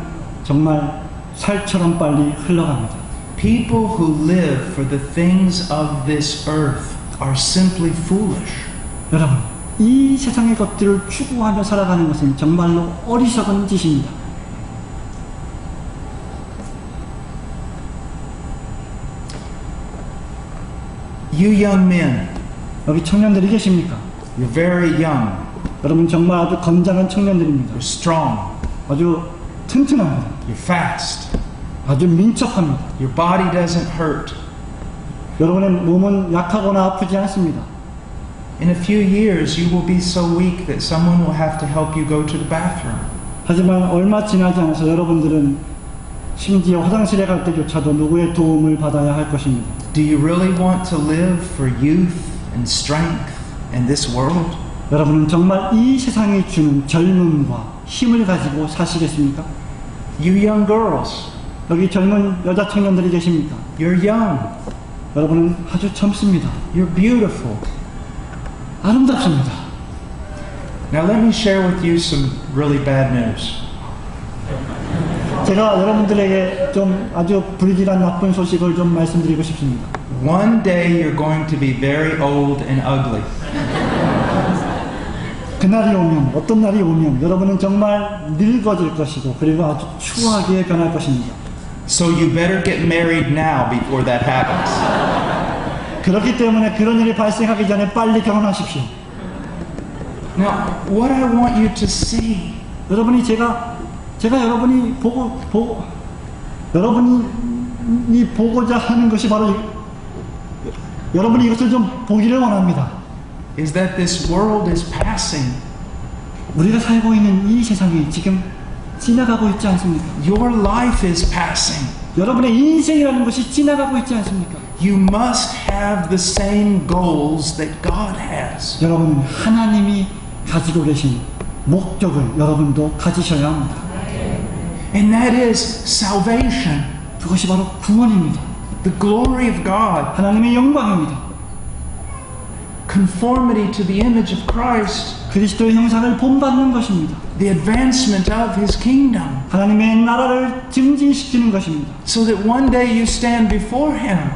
정말 살처럼 빨리 흘러갑니다. People who live for the things of this earth are simply foolish. 여러분, 이 세상의 것들을 추구하며 살아가는 것은 정말로 어리석은 짓입니다. You young men, 여기 청년들이 계십니까? you're very young, 여러분 정말 아주 건장한 청년들입니다. you're strong, 아주 튼튼합니다. you're fast, 아주 민첩합니다. your body doesn't hurt. 여러분의 몸은 약하거나 아프지 않습니다. In a few years, you will be so weak that someone will have to help you go to the bathroom. 하지만 얼마 지나지 않아서 여러분들은 심지어 화장실에 갈 때조차도 누구의 도움을 받아야 할 것입니다. Do you really want to live for youth and strength in this world? 여러분은 정말 이 세상이 주는 젊음과 힘을 가지고 사시겠습니까? You young girls, 여기 젊은 여자 청년들이 계십니까? you're young, 여러분은 아주 젊습니다. you're beautiful. 아름답습니다. Now let me share with you some really bad news. 제가 여러분들에게 좀 아주 불길한 나쁜 소식을 좀 말씀드리고 싶습니다. One day you're going to be very old and ugly. 그날이 오면, 어떤 날이 오면 여러분은 정말 늙어질 것이고 그리고 아주 추하게 변할 것입니다. So you better get married now before that happens. 그렇기 때문에 그런 일이 발생하기 전에 빨리 결혼하십시오. Now, what I want you to see 여러분이 제가 여러분이 여러분이 보고자 하는 것이 바로 여러분이 이것을 좀 보기를 원합니다. is that this world is passing. 우리가 살고 있는 이 세상이 지금 지나가고 있지 않습니까? Your life is passing. 여러분의 인생이라는 것이 지나가고 있지 않습니까? You must have the same goals that God has. 여러분은 하나님이 가지고 계신 목적을 여러분도 가지셔야 합니다. And that is salvation, 그것이 바로 구원입니다. the glory of God, 하나님의 영광입니다. conformity to the image of Christ, 그리스도의 형상을 본받는 것입니다. the advancement of His kingdom, 하나님의 나라를 증진시키는 것입니다. so that one day you stand before Him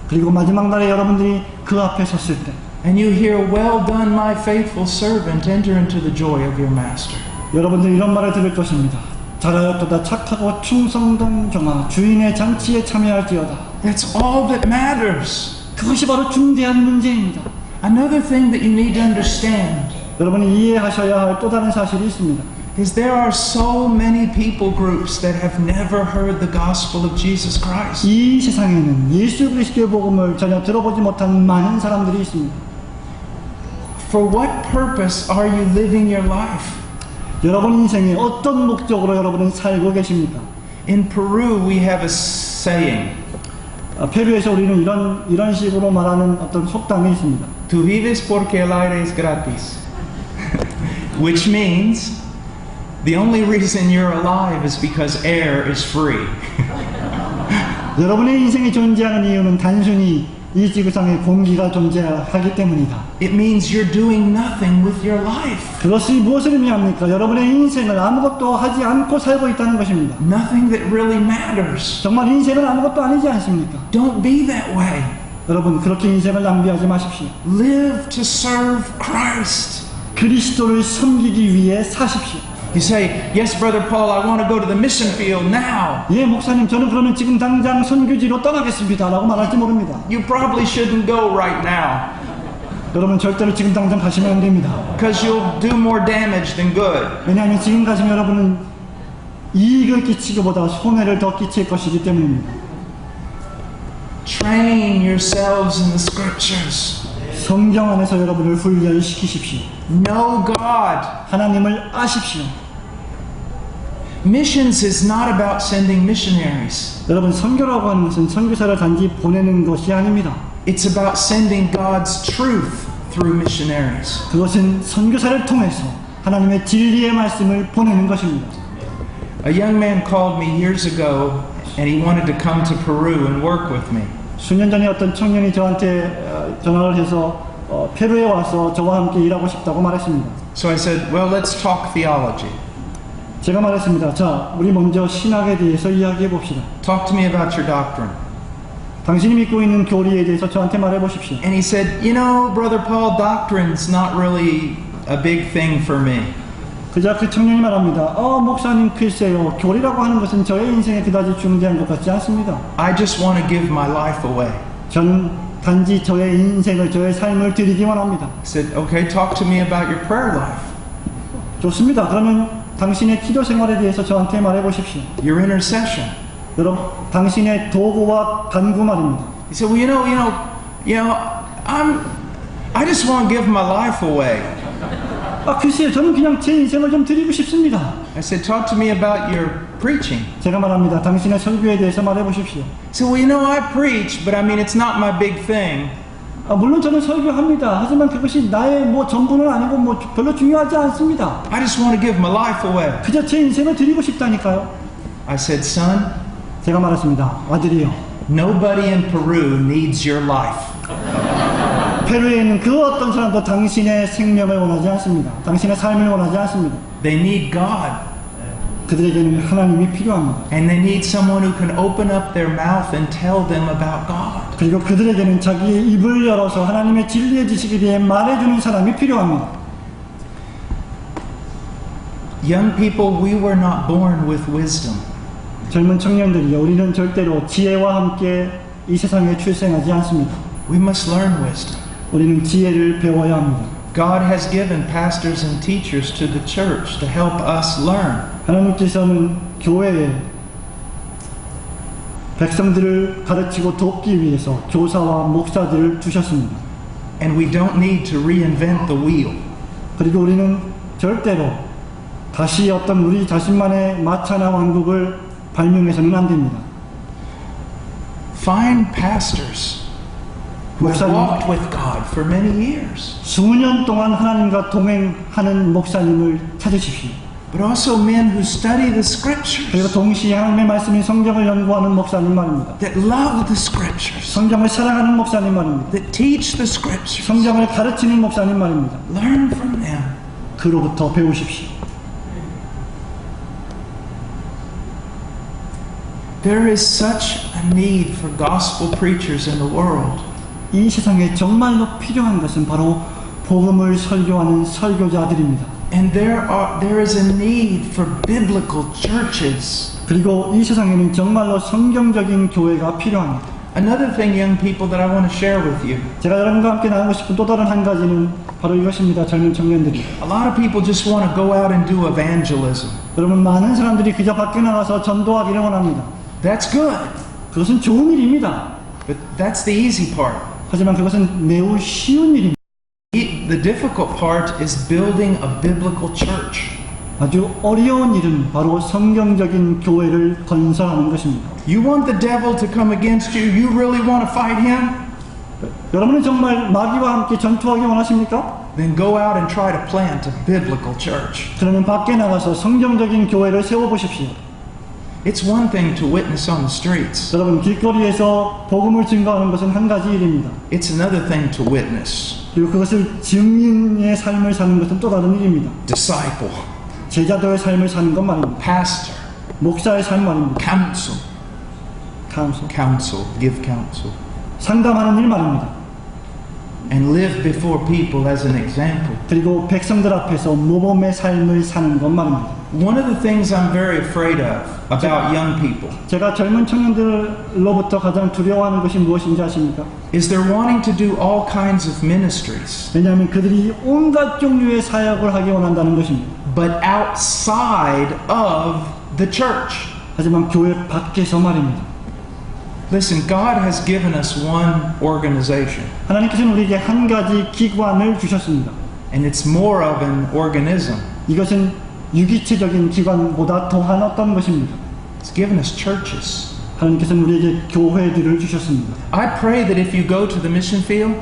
그리고 마지막 날에 여러분들이 그 앞에 섰을 때 and you hear, "Well done, my faithful servant, enter into the joy of your master." 여러분들이 이런 말을 들을 것입니다. 잘하였도다 착하고 충성된 종아 주인의 잔치에 참여할지어다. That's all that matters. 그것이 바로 중대한 문제입니다. Another thing that you need to understand 여러분이 이해하셔야 할 또 다른 사실이 있습니다. is there are so many people groups that have never heard the gospel of Jesus Christ. 이 세상에는 예수 그리스도의 복음을 전혀 들어보지 못한 많은 사람들이 있습니다. For what purpose are you living your life? 여러분 인생에 어떤 목적으로 여러분은 살고 계십니까? In Peru, we have a saying, 페루에서 우리는 이런 식으로 말하는 어떤 속담이 있습니다. "Tú vives porque el aire es gratis," which means the only reason you're alive is because air is free. 여러분의 인생이 존재하는 이유는 단순히 이 지구상에 공기가 존재하기 때문이다. It means you're doing nothing with your life. 그것이 무엇을 의미합니까? 여러분의 인생을 아무것도 하지 않고 살고 있다는 것입니다. Nothing that really matters. 정말 인생은 아무것도 아니지 않습니까? Don't be that way. 여러분 그렇게 인생을 낭비하지 마십시오. Live to serve Christ. 그리스도를 섬기기 위해 사십시오. You say, "Yes, Brother Paul, I want to go to the mission field now." 예, 목사님, 저는 그러면 지금 당장 선교지로 떠나겠습니다. 라고 말할지 모릅니다. You probably shouldn't go right now 여러분 절대로 지금 당장 가시면 안 됩니다. because you'll do more damage than good. 왜냐하면 지금 가시면 여러분은 이익을 끼치기보다 손해를 더 끼칠 것이기 때문입니다. Train yourselves in the scriptures. 성경 안에서 여러분을 훈련시키십시오. Know God. 하나님을 아십시오. Missions is not about sending missionaries. 여러분 선교라고 하는 것은 선교사를 단지 보내는 것이 아닙니다. It's about sending God's truth through missionaries. 그것은 선교사를 통해서 하나님의 진리의 말씀을 보내는 것입니다. A young man called me years ago and he wanted to come to Peru and work with me. 수년 전에 어떤 청년이 저한테 전화를 해서 페루에 와서 저와 함께 일하고 싶다고 말했습니다. So I said, "Well, let's talk theology." 제가 말했습니다. 자, 우리 먼저 신학에 대해서 이야기해 봅시다. Talk to me about your doctrine. 당신이 믿고 있는 교리에 대해서 저한테 말해 보십시오. And he said, you know, Brother Paul, doctrine's not really a big thing for me. 그자 그 청년이 말합니다. 목사님 글쎄요. 교리라고 하는 것은 저의 인생에 그다지 중대한 것 같지 않습니다. I just want to give my life away. 저는 단지 저의 인생을, 저의 삶을 드리기 원합니다. I said, okay, talk to me about your prayer life. 좋습니다. 그러면 당신의 기도 생활에 대해서 저한테 말해 보십시오. Your intercession. 여러분, 당신의 도구와 간구 말입니다. He said, well, I just want to give my life away. 글쎄요. 저는 그냥 제 인생을 좀 드리고 싶습니다. I said, talk to me about your preaching. 제가 말합니다. 당신의 설교에 대해서 말해 보십시오. He said, well, I preach, but I mean, it's not my big thing. 물론 저는 설교합니다. 하지만 그것이 나의 전부는 아니고 별로 중요하지 않습니다. I just want to give my life away. 그저 제 인생을 드리고 싶다니까요. I said, son, 제가 말했습니다. 아들이요. nobody in Peru needs your life. 페루에 있는 그 어떤 사람도 당신의 생명을 원하지 않습니다. 당신의 삶을 원하지 않습니다. They need God. 그들에게는 하나님이 필요합니다. And they need someone who can open up their mouth and tell them about God. 그리고 그들에게는 자기의 입을 열어서 하나님의 진리의 지식에 대해 말해주는 사람이 필요합니다. Young people, we were not born with wisdom. 젊은 청년들이요. 우리는 절대로 지혜와 함께 이 세상에 출생하지 않습니다. We must learn wisdom. 우리는 지혜를 배워야 합니다. God has given pastors and teachers to the church to help us learn. 하나님께서는 교회에 백성들을 가르치고 돕기 위해서 교사와 목사들을 두셨습니다. And we don't need to reinvent the wheel. 그리고 우리는 절대로 다시 어떤 우리 자신만의 마차나 왕국을 발명해서는 안 됩니다. Find pastors who have walked with God for many years. 수년 동안 하나님과 동행하는 목사님을 찾으십시오. But also men who study the scriptures. 그리고 동시에 하나님의 말씀인 성경을 연구하는 목사님 말입니다. That love the scriptures. 성경을 사랑하는 목사님 말입니다. That teach the scriptures. 성경을 가르치는 목사님 말입니다. Learn from them. 그로부터 배우십시오. There is such a need for gospel preachers in the world. 이 세상에 정말로 필요한 것은 바로 복음을 설교하는 설교자들입니다. And there is a need for biblical churches. 그리고 이 세상에는 정말로 성경적인 교회가 필요합니다. Another thing, young people, that I want to share with you. 제가 여러분과 함께 나누고 싶은 또 다른 한 가지는 바로 이것입니다. 젊은 청년들이. A lot of people just want to go out and do evangelism. 여러분, 많은 사람들이 그저 밖에 나가서 전도하기를 원합니다. That's good. 그것은 좋은 일입니다. But that's the easy part. 하지만 그것은 매우 쉬운 일입니다. The difficult part is building a biblical church. 아주 어려운 일은 바로 성경적인 교회를 건설하는 것입니다. You want the devil to come against you? You really want to fight him? 여러분은 정말 마귀와 함께 전투하기 원하십니까? Then go out and try to plant a biblical church. 그러면 밖에 나가서 성경적인 교회를 세워보십시오. It's one thing to witness on the streets. 여러분, 길거리에서 복음을 증거하는 것은 한 가지 일입니다. It's another thing to witness. 그리고 그것을 증인의 삶을 사는 것은 또 다른 일입니다. Disciple. 제자도의 삶을 사는 것 말입니다. Pastor. 목사의 삶 말입니다. Counsel. Counsel. Give counsel. 상담하는 일 말입니다. And live before people as an example. 그리고 백성들 앞에서 모범의 삶을 사는 것 말입니다. One of the things I'm very afraid of about young people 제가 젊은 청년들로부터 가장 두려워하는 것이 무엇인지 아십니까? is they're wanting to do all kinds of ministries, 왜냐하면 그들이 온갖 종류의 사역을 하기 원한다는 것입니다. but outside of the church. 하지만 교회 밖에서 말입니다. Listen, God has given us one organization, 하나님께서는 우리에게 한 가지 기관을 주셨습니다. and it's more of an organism. 이것은 유기체적인 기관보다 더한 어떤 것입니다. It's given us churches. 하나님께서는 우리에게 교회들을 주셨습니다. I pray that if you go to the mission field,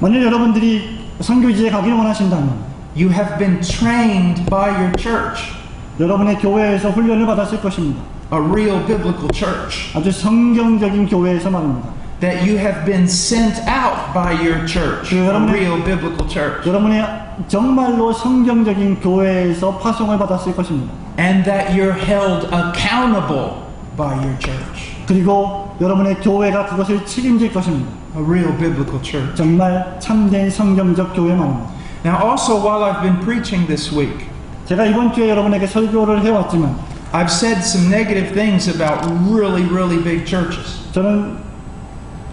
만약 여러분들이 선교지에 가기를 원하신다면 you have been trained by your church, 여러분의 교회에서 훈련을 받았을 것입니다. a real biblical church. 아주 성경적인 교회에서 말입니다. that you have been sent out by your church, a real biblical church. 여러분이 정말로 성경적인 교회에서 파송을 받았을 것입니다. And that you're held accountable by your church. 그리고 여러분의 교회가 그것을 책임질 것입니다. A real biblical church. 정말 참된 성경적 교회 말입니다. Now also while I've been preaching this week, 제가 이번 주에 여러분에게 설교를 해왔지만 I've said some negative things about really big churches. 저는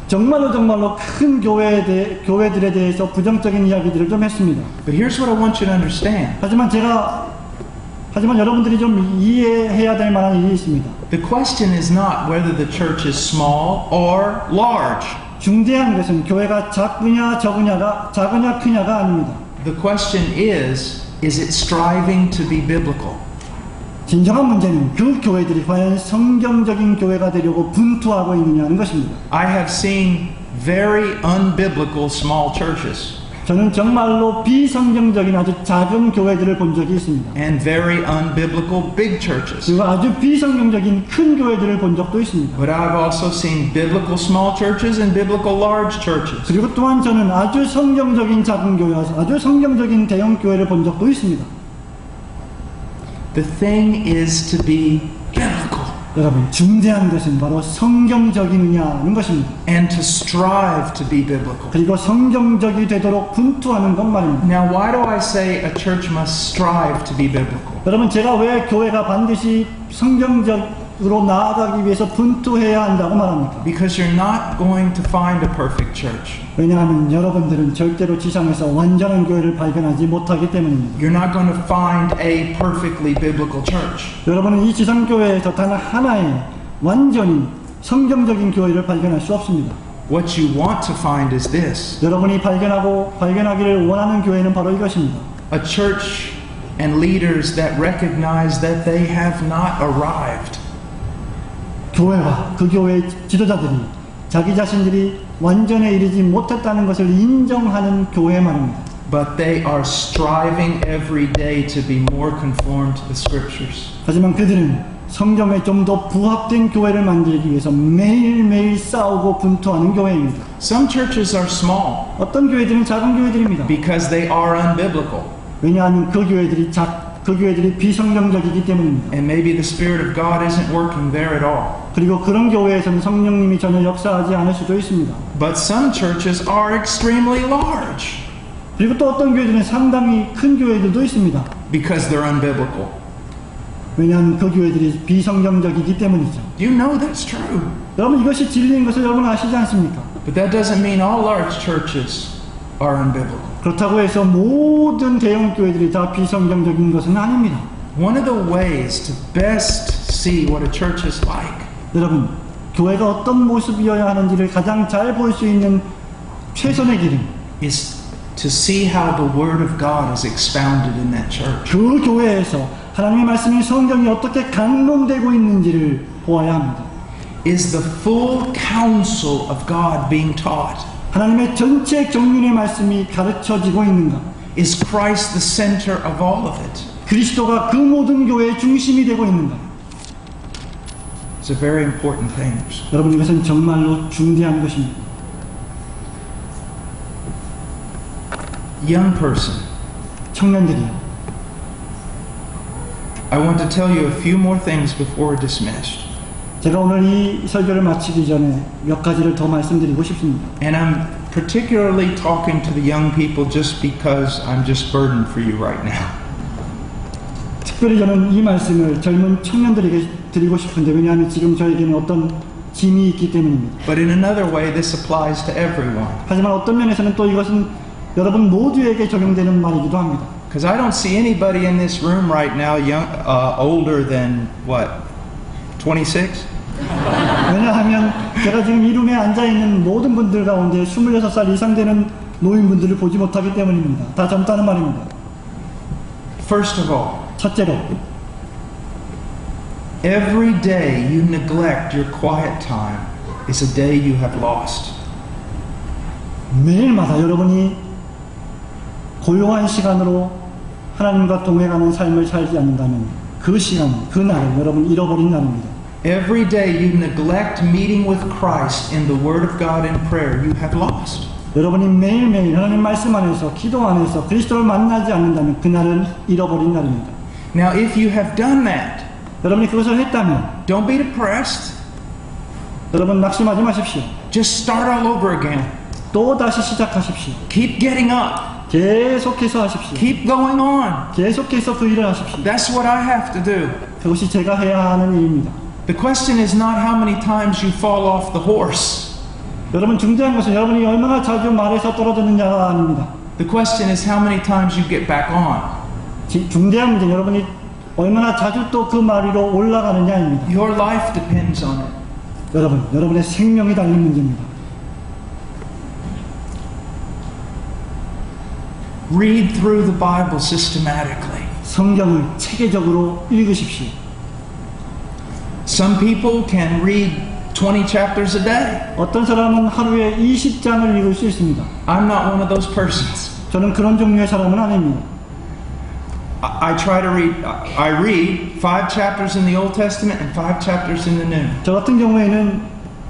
정말로 큰 교회들에 대해서 부정적인 이야기들을 좀 했습니다. But here's what I want you to understand. 하지만 여러분들이 좀 이해해야 될 만한 일이 있습니다. The question is not whether the church is small or large. 중대한 것은 교회가 작으냐 크냐가 아닙니다. The question is it striving to be biblical? 진정한 문제는 그 교회들이 과연 성경적인 교회가 되려고 분투하고 있느냐는 것입니다. I have seen very unbiblical small churches. 저는 정말로 비성경적인 아주 작은 교회들을 본 적이 있습니다. And very unbiblical big churches. 그리고 아주 비성경적인 큰 교회들을 본 적도 있습니다. But I've also seen biblical small churches and biblical large churches. 그리고 또한 저는 아주 성경적인 작은 교회와 아주 성경적인 대형 교회를 본 적도 있습니다. The thing is to be biblical. 여러분, 중대한 것은 바로 성경적이느냐는 것입니다. And to strive to be biblical. 그리고 성경적이 되도록 분투하는 것 말입니다. Now, why do I say a church must strive to be biblical? 여러분, 제가 왜 교회가 반드시 성경적으로 나아가기 위해서 분투해야 한다고 말합니까? Because you're not going to find a perfect church. 왜냐하면 여러분들은 절대로 지상에서 완전한 교회를 발견하지 못하기 때문입니다. You're not going to find a perfectly biblical church. 여러분은 이 지상교회에서 단 하나의 완전히 성경적인 교회를 발견할 수 없습니다. What you want to find is this. 여러분이 발견하기를 원하는 교회는 바로 이것입니다. A church and leaders that recognize that they have not arrived. 교회와 그 교회의 지도자들이 자기 자신들이 완전에 이르지 못했다는 것을 인정하는 교회 말입니다. But they are striving every day to be more conformed to the scriptures. 하지만 그들은 성경에 좀 더 부합된 교회를 만들기 위해서 매일매일 싸우고 분투하는 교회입니다. Some churches are small 어떤 교회들은 작은 교회들입니다. because they are unbiblical. 왜냐하면 그 교회들이 비성경적이기 때문입니다. And maybe the Spirit of God isn't working there at all. 그리고 그런 교회에서는 성령님이 전혀 역사하지 않을 수도 있습니다. But some churches are extremely large 그리고 또 어떤 교회들은 상당히 큰 교회들도 있습니다. because they're unbiblical. 왜냐하면 그 교회들이 비성경적이기 때문이죠. You know that's true. 여러분, 이것이 진리인 것을 여러분 아시지 않습니까? But that doesn't mean all large churches are unbiblical. 그렇다고 해서 모든 대형 교회들이 다 비성경적인 것은 아닙니다. One of the ways to best see what a church is like 여러분, 교회가 어떤 모습이어야 하는지를 가장 잘 볼 수 있는 최선의 길은 is to see how the Word of God is expounded in that church. 그 교회에서 하나님의 말씀이 성경이 어떻게 강론되고 있는지를 보아야 합니다. Is the full counsel of God being taught? 하나님의 전체 경륜의 말씀이 가르쳐지고 있는가? Is Christ the center of all of it? 그리스도가 그 모든 교회의 중심이 되고 있는가? It's a very important thing. 여러분, 이것은 정말로 중대한 것입니다. Young person, 청년들이요. I want to tell you a few more things before we're dismissed. 제가 오늘 이 설교를 마치기 전에 몇 가지를 더 말씀드리고 싶습니다. And I'm particularly talking to the young people just because I'm just burdened for you right now. 특별히 저는 이 말씀을 젊은 청년들에게 드리고 싶은데, 왜냐하면 지금 저에게는 어떤 짐이 있기 때문입니다. But in another way, this applies to everyone. 하지만 어떤 면에서는 또 이것은 여러분 모두에게 적용되는 말이기도 합니다. Because I don't see anybody in this room right now older than, what, 26? 왜냐하면 제가 지금 이 룸에 앉아있는 모든 분들 가운데 26살 이상 되는 노인분들을 보지 못하기 때문입니다. 다 젊다는 말입니다. First of all, 첫째로, every day you neglect your quiet time is a day you have lost. 매일마다 여러분이 고요한 시간으로 하나님과 동행하는 삶을 살지 않는다면 그 시간, 그 날을 여러분 잃어버린 날입니다. every day you neglect meeting with Christ in the Word of God in prayer, you have lost. 여러분이 매일매일 하나님 말씀 안에서 기도 안에서 그리스도를 만나지 않는다면 그날은 잃어버린 날입니다. Now, if you have done that, 여러분이 그것을 했다면 don't be depressed. 여러분 낙심하지 마십시오. Just start all over again. 또 다시 시작하십시오. Keep getting up. 계속해서 하십시오. Keep going on. 계속해서 그 일을 하십시오. That's what I have to do. 그것이 제가 해야 하는 일입니다. The question is not how many times you fall off the horse. 여러분 중대한 것은 여러분이 얼마나 자주 말에서 떨어졌느냐가 아닙니다. The question is how many times you get back on. 중대한 문제는 여러분이 얼마나 자주 또 그 말 위로 올라가느냐입니다. Your life depends on it. 여러분의 생명이 달린 문제입니다. Read through the Bible systematically. 성경을 체계적으로 읽으십시오. Some people can read 20 chapters a day. 어떤 사람은 하루에 20장을 읽을 수 있습니다. I'm not one of those persons. 저는 그런 종류의 사람은 아닙니다. I read 5 chapters in the Old Testament and 5 chapters in the New. 저 같은 경우에는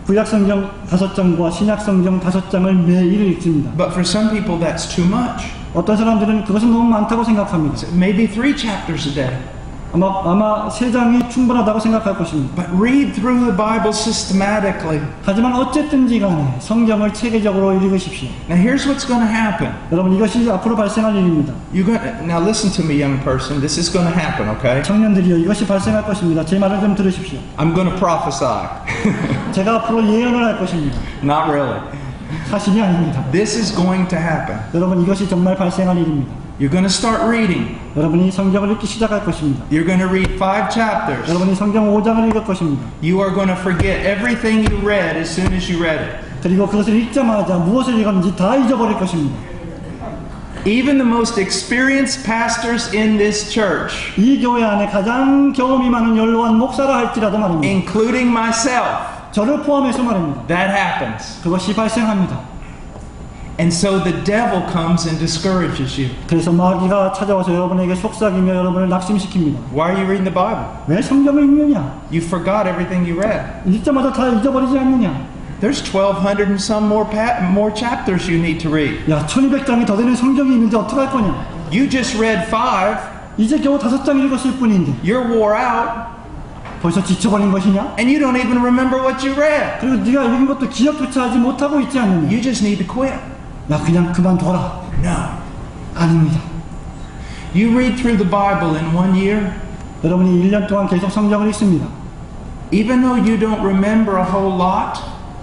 구약성경 5장과 신약성경 5장을 매일 읽습니다. But for some people that's too much. 어떤 사람들은 그것은 너무 많다고 생각합니다. Maybe 3 chapters a day. 아마 3장이 충분하다고 생각할 것입니다. But read through the Bible systematically. 하지만 어쨌든지 간에 성경을 체계적으로 읽으십시오. Now here's what's going to happen. 여러분 이것이 앞으로 발생할 일입니다. Now listen to me, young person. This is going to happen, okay? 청년들이요, 이것이 발생할 것입니다. 제 말을 좀 들으십시오. I'm going to prophesy. 제가 앞으로 예언을 할 것입니다. Not really. 사실이 아닙니다. This is going to happen. 여러분 이것이 정말 발생할 일입니다. You're going to start reading. 여러분이 성경을 읽기 시작할 것입니다. You're going to read 5 chapters. 여러분이 성경 5장을 읽을 것입니다. You are going to forget everything you read as soon as you read it. 그리고 그것을 읽자마자 무엇을 읽었는지 다 잊어버릴 것입니다. Even the most experienced pastors in this church, 이 교회 안에 가장 경험이 많은 연로한 목사라 할지라도 말입니다. including myself, 저를 포함해서 말입니다. that happens. 그것이 발생합니다. And so the devil comes and discourages you. 그래서 마귀가 찾아와서 여러분에게 속삭이며 여러분을 낙심시킵니다. Why are you reading the Bible? 왜 성경을 읽느냐? You forgot everything you read. 읽자마자 다 잊어버리지 않느냐? There's 1,200 and some more chapters you need to read. 야, 1200장이 더 되는 성경이 있는데 어떡할 거냐? You just read 5. 이제 겨우 5장 읽었을 뿐인데 You're wore out. 벌써 지쳐버린 것이냐? And you don't even remember what you read. 그리고 네가 읽은 것도 기억조차 하지 못하고 있지 않느냐? You just need to quit. 야, 그냥 그만둬라. No. 아닙니다. You read through the Bible in 1 year. 여러분이 1년 동안 계속 성경을 읽습니다. Even though you don't remember a whole lot,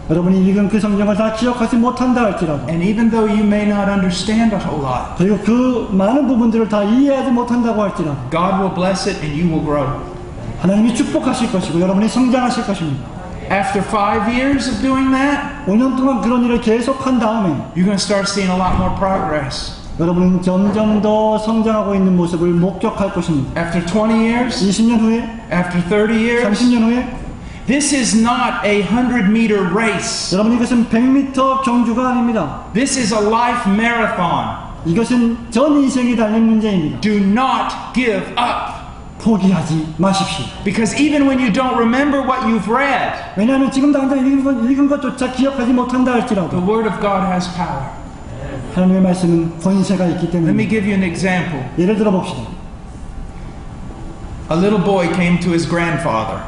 여러분이 읽은 그 성경을 다 기억하지 못한다 할지라도, and even though you may not understand a whole lot, 그리고 그 많은 부분들을 다 이해하지 못한다고 할지라도 God will bless it and you will grow. 하나님이 축복하실 것이고 여러분이 성장하실 것입니다. After 5 years of doing that, 5년 동안 그런 일을 계속한 다음에 you're going to start seeing a lot more progress. 여러분은 점점 더 성장하고 있는 모습을 목격할 것입니다. After 20 years, 20년 후에, after 30 years, 30년 후에 this is not a 100-meter race. 여러분 이것은 100m 경주가 아닙니다. This is a life marathon. 이것은 전 인생이 달린 문제입니다. Do not give up. 포기하지 마십시오. Because even when you don't remember what you've read, 왜냐하면 지금 당장 읽은 것조차 기억하지 못한다 the 할지라도 Word of God has power. 하나님의 말씀은 권세가 있기 Let me 때문에. give you an example. 예를 들어 봅시다. A little boy came to his grandfather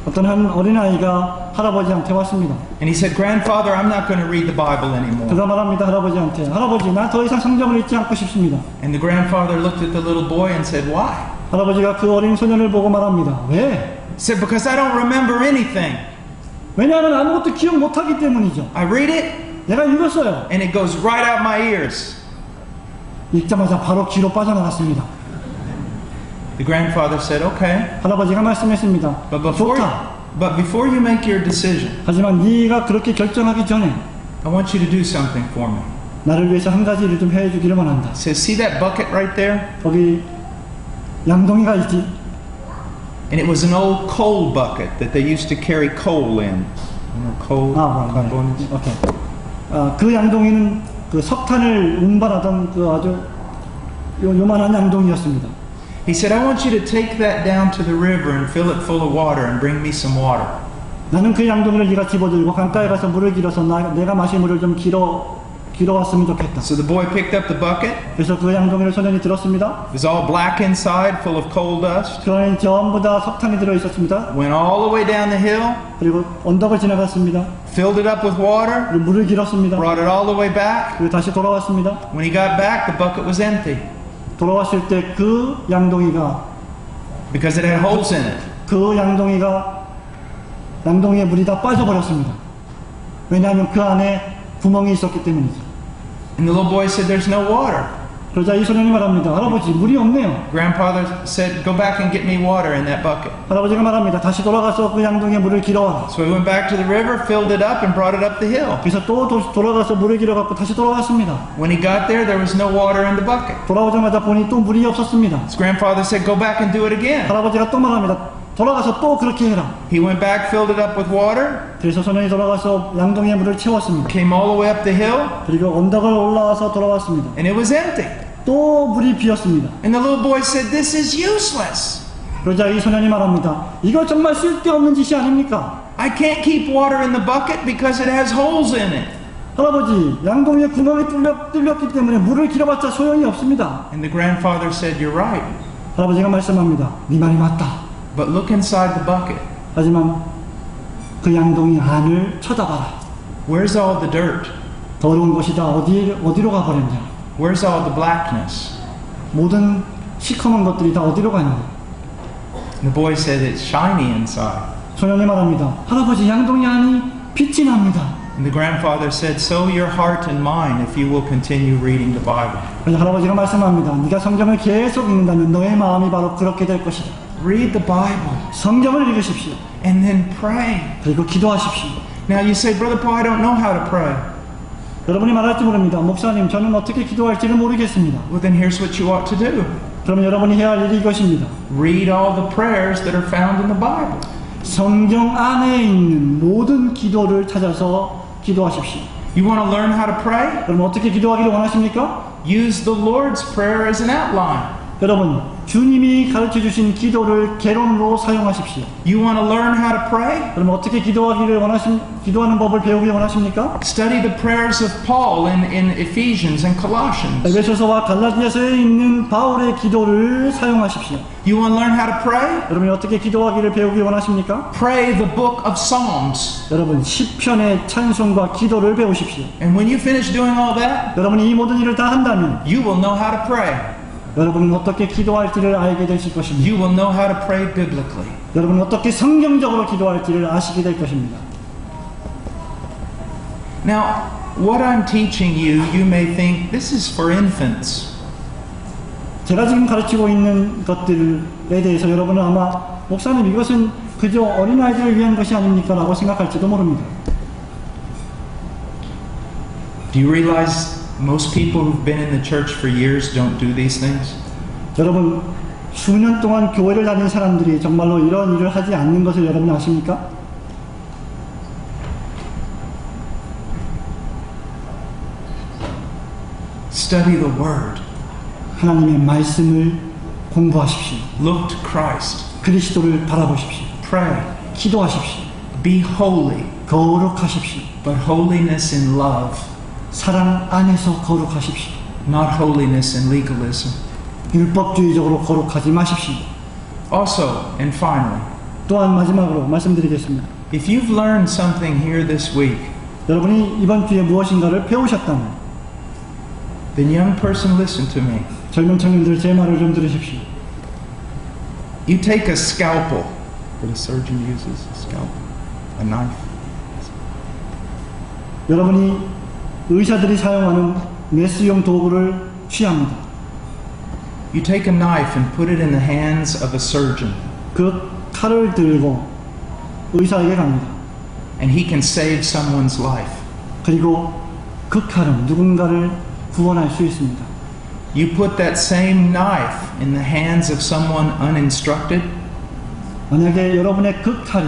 어떤 한 어린아이가 할아버지한테 왔습니다. and he said, "Grandfather, I'm not going to read the Bible anymore." 그가 말합니다. 할아버지한테, 할아버지 나 더 이상 성경을 읽지 않고 싶습니다. And the grandfather looked at the little boy and said, "Why?" 할아버지가 그 어린 소년을 보고 말합니다. 왜? He said, "Because I don't remember anything. 왜냐하면 아무것도 기억 못하기 때문이죠. I read it 내가 읽었어요. and it goes right out my ears." 읽자마자 바로 귀로 빠져나갔습니다. The grandfather said, "Okay, 할아버지가 말씀했습니다. but 좋다. before you make your decision, 하지만 네가 그렇게 결정하기 전에 I want you to do something for me." 나를 위해서 한 가지를 좀 해주기를 원한다. He says, "See that bucket right there?" 거기 양동이가 있지. And it was an old coal bucket that they used to carry coal in. You know, coal. 네. 오케이. 그 양동이는 그 석탄을 운반하던 그 아주 요만한 양동이었습니다. He said, I want you to take that down to the river and fill it full of water and bring me some water. 나는 그 양동이를 네가 집어들고 강가에 가서 물을 길어서 내가 마실 물을 좀 길어왔으면 좋겠다. So the boy picked up the bucket. 그래서 그 양동이를 소년이 들었습니다. It was all black inside, full of coal dust. 그 안에 전부 다 석탄이 들어있었습니다. Went all the way down the hill. 그리고 언덕을 지나갔습니다. Filled it up with water. 그리고 물을 길었습니다. Brought it all the way back. 그리고 다시 돌아왔습니다. When he got back, the bucket was empty 돌아왔을 때 그 양동이가 because it had holes in it. 그 양동이에 물이 다 빠져버렸습니다. 왜냐하면 그 안에 구멍이 있었기 때문이죠. And the little boy said, there's no water. 그러자 이 소년이 말합니다. 할아버지, 물이 없네요. Grandfather said, go back and get me water in that bucket. 할아버지가 말합니다. 다시 돌아가서 그 양동이에 물을 길어와라. So he went back to the river, filled it up, and brought it up the hill. 그래서 또 돌아가서 물을 길어갖고 다시 돌아왔습니다. When he got there was no water in the bucket. 돌아오자마자 보니 또 물이 없었습니다. His grandfather said, go back and do it again. 할아버지가 또 말합니다. 돌아가서 또 그렇게 해라. He went back, filled it up with water, 그래서 소년이 돌아가서 양동이에 물을 채웠습니다. came all the way up the hill, 그리고 언덕을 올라와서 돌아왔습니다. and it was empty. 또 물이 비었습니다. And the little boy said, this is useless. 그러자 이 소년이 말합니다. 이거 정말 쓸데없는 짓이 아닙니까? I can't keep water in the bucket because it has holes in it. 할아버지, 양동이에 구멍이 뚫렸기 때문에 물을 길어봤자 소용이 없습니다. And the grandfather said, you're right. 할아버지가 말씀합니다. 네 말이 맞다. But look inside the bucket. 하지만 그 양동이 안을 쳐다봐라. Where's all the dirt? 더러운 것이 다 어디로 가버렸냐? Where's all the blackness? 모든 시커먼 것들이 다 어디로 가냐? And the boy said, it's shiny inside. 소년이 말합니다. 할아버지, 양동이 안이 빛이 납니다. And the grandfather said, so your heart and mine if you will continue reading the Bible. 그래서 할아버지가 말씀합니다. 네가 성경을 계속 읽는다면 너의 마음이 바로 그렇게 될 것이다. Read the Bible 성경을 읽으십시오. and then pray. 그리고 기도하십시오. Now you say, Brother Paul, I don't know how to pray. 여러분이 말할지 모릅니다. 목사님, 저는 어떻게 기도할지를 모르겠습니다. Well, then here's what you ought to do. 그러면 여러분이 해야 할 일이 이것입니다. Read all the prayers that are found in the Bible. 성경 안에 있는 모든 기도를 찾아서 기도하십시오. You want to learn how to pray? 여러분 어떻게 기도하기를 원하십니까? Use the Lord's Prayer as an outline. 여러분 주님이 가르쳐 주신 기도를 개론으로 사용하십시오. You want to learn how to pray? 여러분 어떻게 기도하는 법을 배우기 원하십니까? Study the prayers of Paul in Ephesians and Colossians. 에베소서와 갈라디아서에 있는 바울의 기도를 사용하십시오. You want to learn how to pray? 여러분이 어떻게 기도하기를 배우기 원하십니까? Pray the book of Psalms. 여러분 시편의 찬송과 기도를 배우십시오. And when you finish doing all that, 여러분이 이 모든 일을 다 한다면 you will know how to pray. 여러분은 어떻게 기도할지를 알게 되실 것입니다. You will know how to pray biblically. 여러분은 어떻게 성경적으로 기도할지를 아시게 될 것입니다. Now, what I'm teaching you, you may think this is for infants. 제가 지금 가르치고 있는 것들에 대해서 여러분은 아마 목사님 이것은 그저 어린아이들을 위한 것이 아닙니까? 라고 생각할지도 모릅니다. Do you realize most people who've been in the church for years don't do these things? 여러분 수년 동안 교회를 다닌 사람들이 정말로 이런 일을 하지 않는 것을 여러분 아십니까? Study the Word. 하나님의 말씀을 공부하십시오. Look to Christ. 그리스도를 바라보십시오. Pray. 기도하십시오. Be holy, 거룩하십시오. but holiness in love, 사랑 안에서 거룩하십시오. not holiness in legalism. 율법주의적으로 거룩하지 마십시오. Also, and finally, 또한 마지막으로 말씀드리겠습니다. if you've learned something here this week, 여러분이 이번 주에 무엇인가를 배우셨다면 then young person, listen to me. 젊은 청년들 제 말을 좀 들으십시오. You take a scalpel that a surgeon uses, a scalpel, a knife. 여러분이 의사들이 사용하는 메스용 도구를 취합니다. You take a knife and put it in the hands of a surgeon, 그 칼을 들고 의사에게 갑니다. and he can save someone's life. 그리고 그 칼은 누군가를 구원할 수 있습니다. You put that same knife in the hands of someone uninstructed, 만약에 여러분의 그 칼이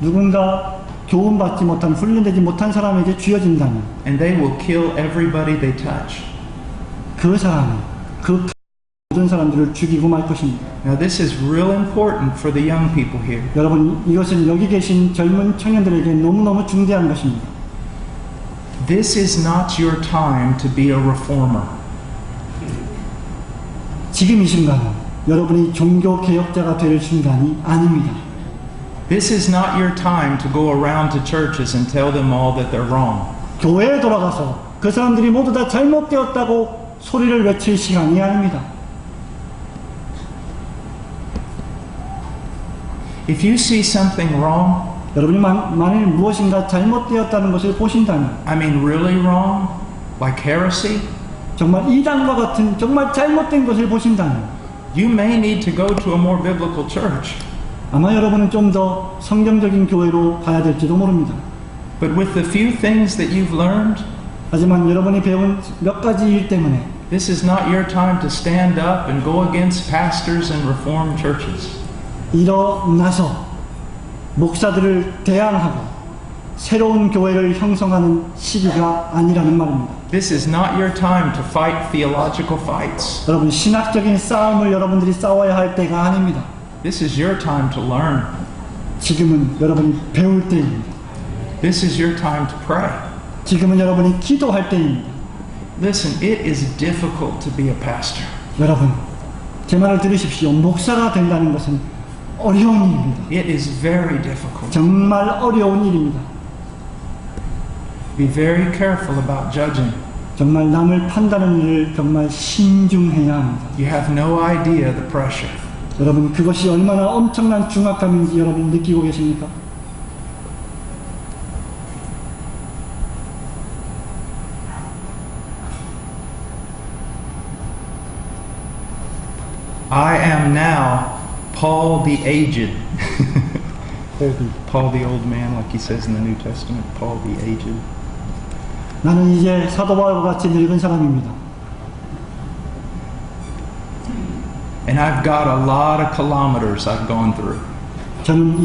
누군가 교훈받지 못한 훈련되지 못한 사람에게 쥐어진다면 and they will kill everybody they touch. 그 사람은 그 모든 사람들을 죽이고 말 것입니다. Now, this is real important for the young people here. 여러분, 이것은 여기 계신 젊은 청년들에게 너무너무 중대한 것입니다. This is not your time to be a reformer. 지금 이 순간은 여러분이 종교 개혁자가 될 순간이 아닙니다. This is not your time to go around to churches and tell them all that they're wrong. 교회에 돌아가서 그 사람들이 모두 다 잘못되었다고 소리를 외칠 시간이 아닙니다. If you see something wrong, 여러분이 만일 무엇인가 잘못되었다는 것을 보신다면, I mean really wrong, like heresy, 정말 이단과 같은 정말 잘못된 것을 보신다면, you may need to go to a more biblical church. 아마 여러분은 좀 더 성경적인 교회로 가야 될지도 모릅니다. But with the few things that you've learned, 하지만 여러분이 배운 몇 가지 일 때문에 this is not your time to stand up and go against pastors and reformed churches. 일어나서 목사들을 대항하고 새로운 교회를 형성하는 시기가 아니라는 말입니다. This is not your time to fight theological fights. 여러분, 신학적인 싸움을 여러분들이 싸워야 할 때가 아닙니다. This is your time to learn. 지금은 여러분이 배울 때입니다. This is your time to pray. 지금은 여러분이 기도할 때입니다. Listen, it is difficult to be a pastor. 여러분, 제 말을 들으십시오. 목사가 된다는 것은 어려운 일입니다. It is very difficult. 정말 어려운 일입니다. Be very careful about judging. 정말 남을 판단하는 일을 정말 신중해야 합니다. You have no idea the pressure. 여러분, 그것이 얼마나 엄청난 중압감인지 여러분 느끼고 계십니까? I am now Paul the aged. Paul the old man, like he says in the New Testament. Paul the aged. 나는 이제 사도 바울과 같이 늙은 사람입니다. And I've got a lot of kilometers I've gone through. 저는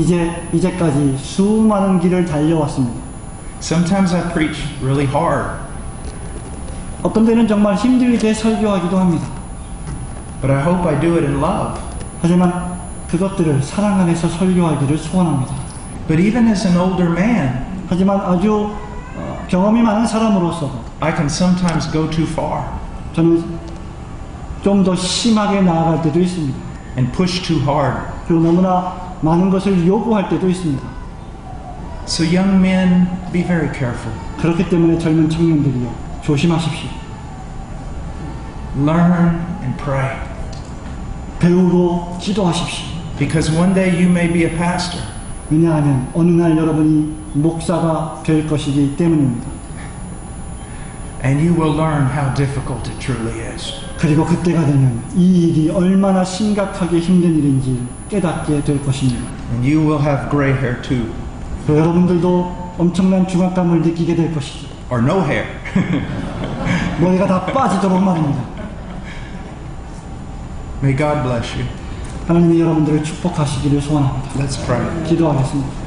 이제까지 수많은 길을 달려왔습니다. Sometimes I preach really hard, 어떤 때는 정말 힘들게 설교하기도 합니다. but I hope I do it in love. 하지만 그것들을 사랑 안에서 설교하기를 소원합니다. But even as an older man, 하지만 아주 경험이 많은 사람으로서도 I can sometimes go too far 저는 좀 더 심하게 나아갈 때도 있습니다. and push too hard. 그리고 너무나 많은 것을 요구할 때도 있습니다. So young men, be very careful. 그렇기 때문에 젊은 청년들이요, 조심하십시오. Learn and pray. 배우고 기도하십시오. Because one day you may be a pastor. 왜냐하면 어느 날 여러분이 목사가 될 것이기 때문입니다. And you will learn how difficult it truly is. 그리고 그때가 되면 이 일이 얼마나 심각하게 힘든 일인지 깨닫게 될 것입니다. And you will have gray hair too. 또 여러분들도 엄청난 중압감을 느끼게 될 것이죠. Or no hair. 머리가 다 빠지도록 말입니다. May God bless you. 하나님이 여러분들을 축복하시기를 소원합니다. Let's pray. 기도하겠습니다.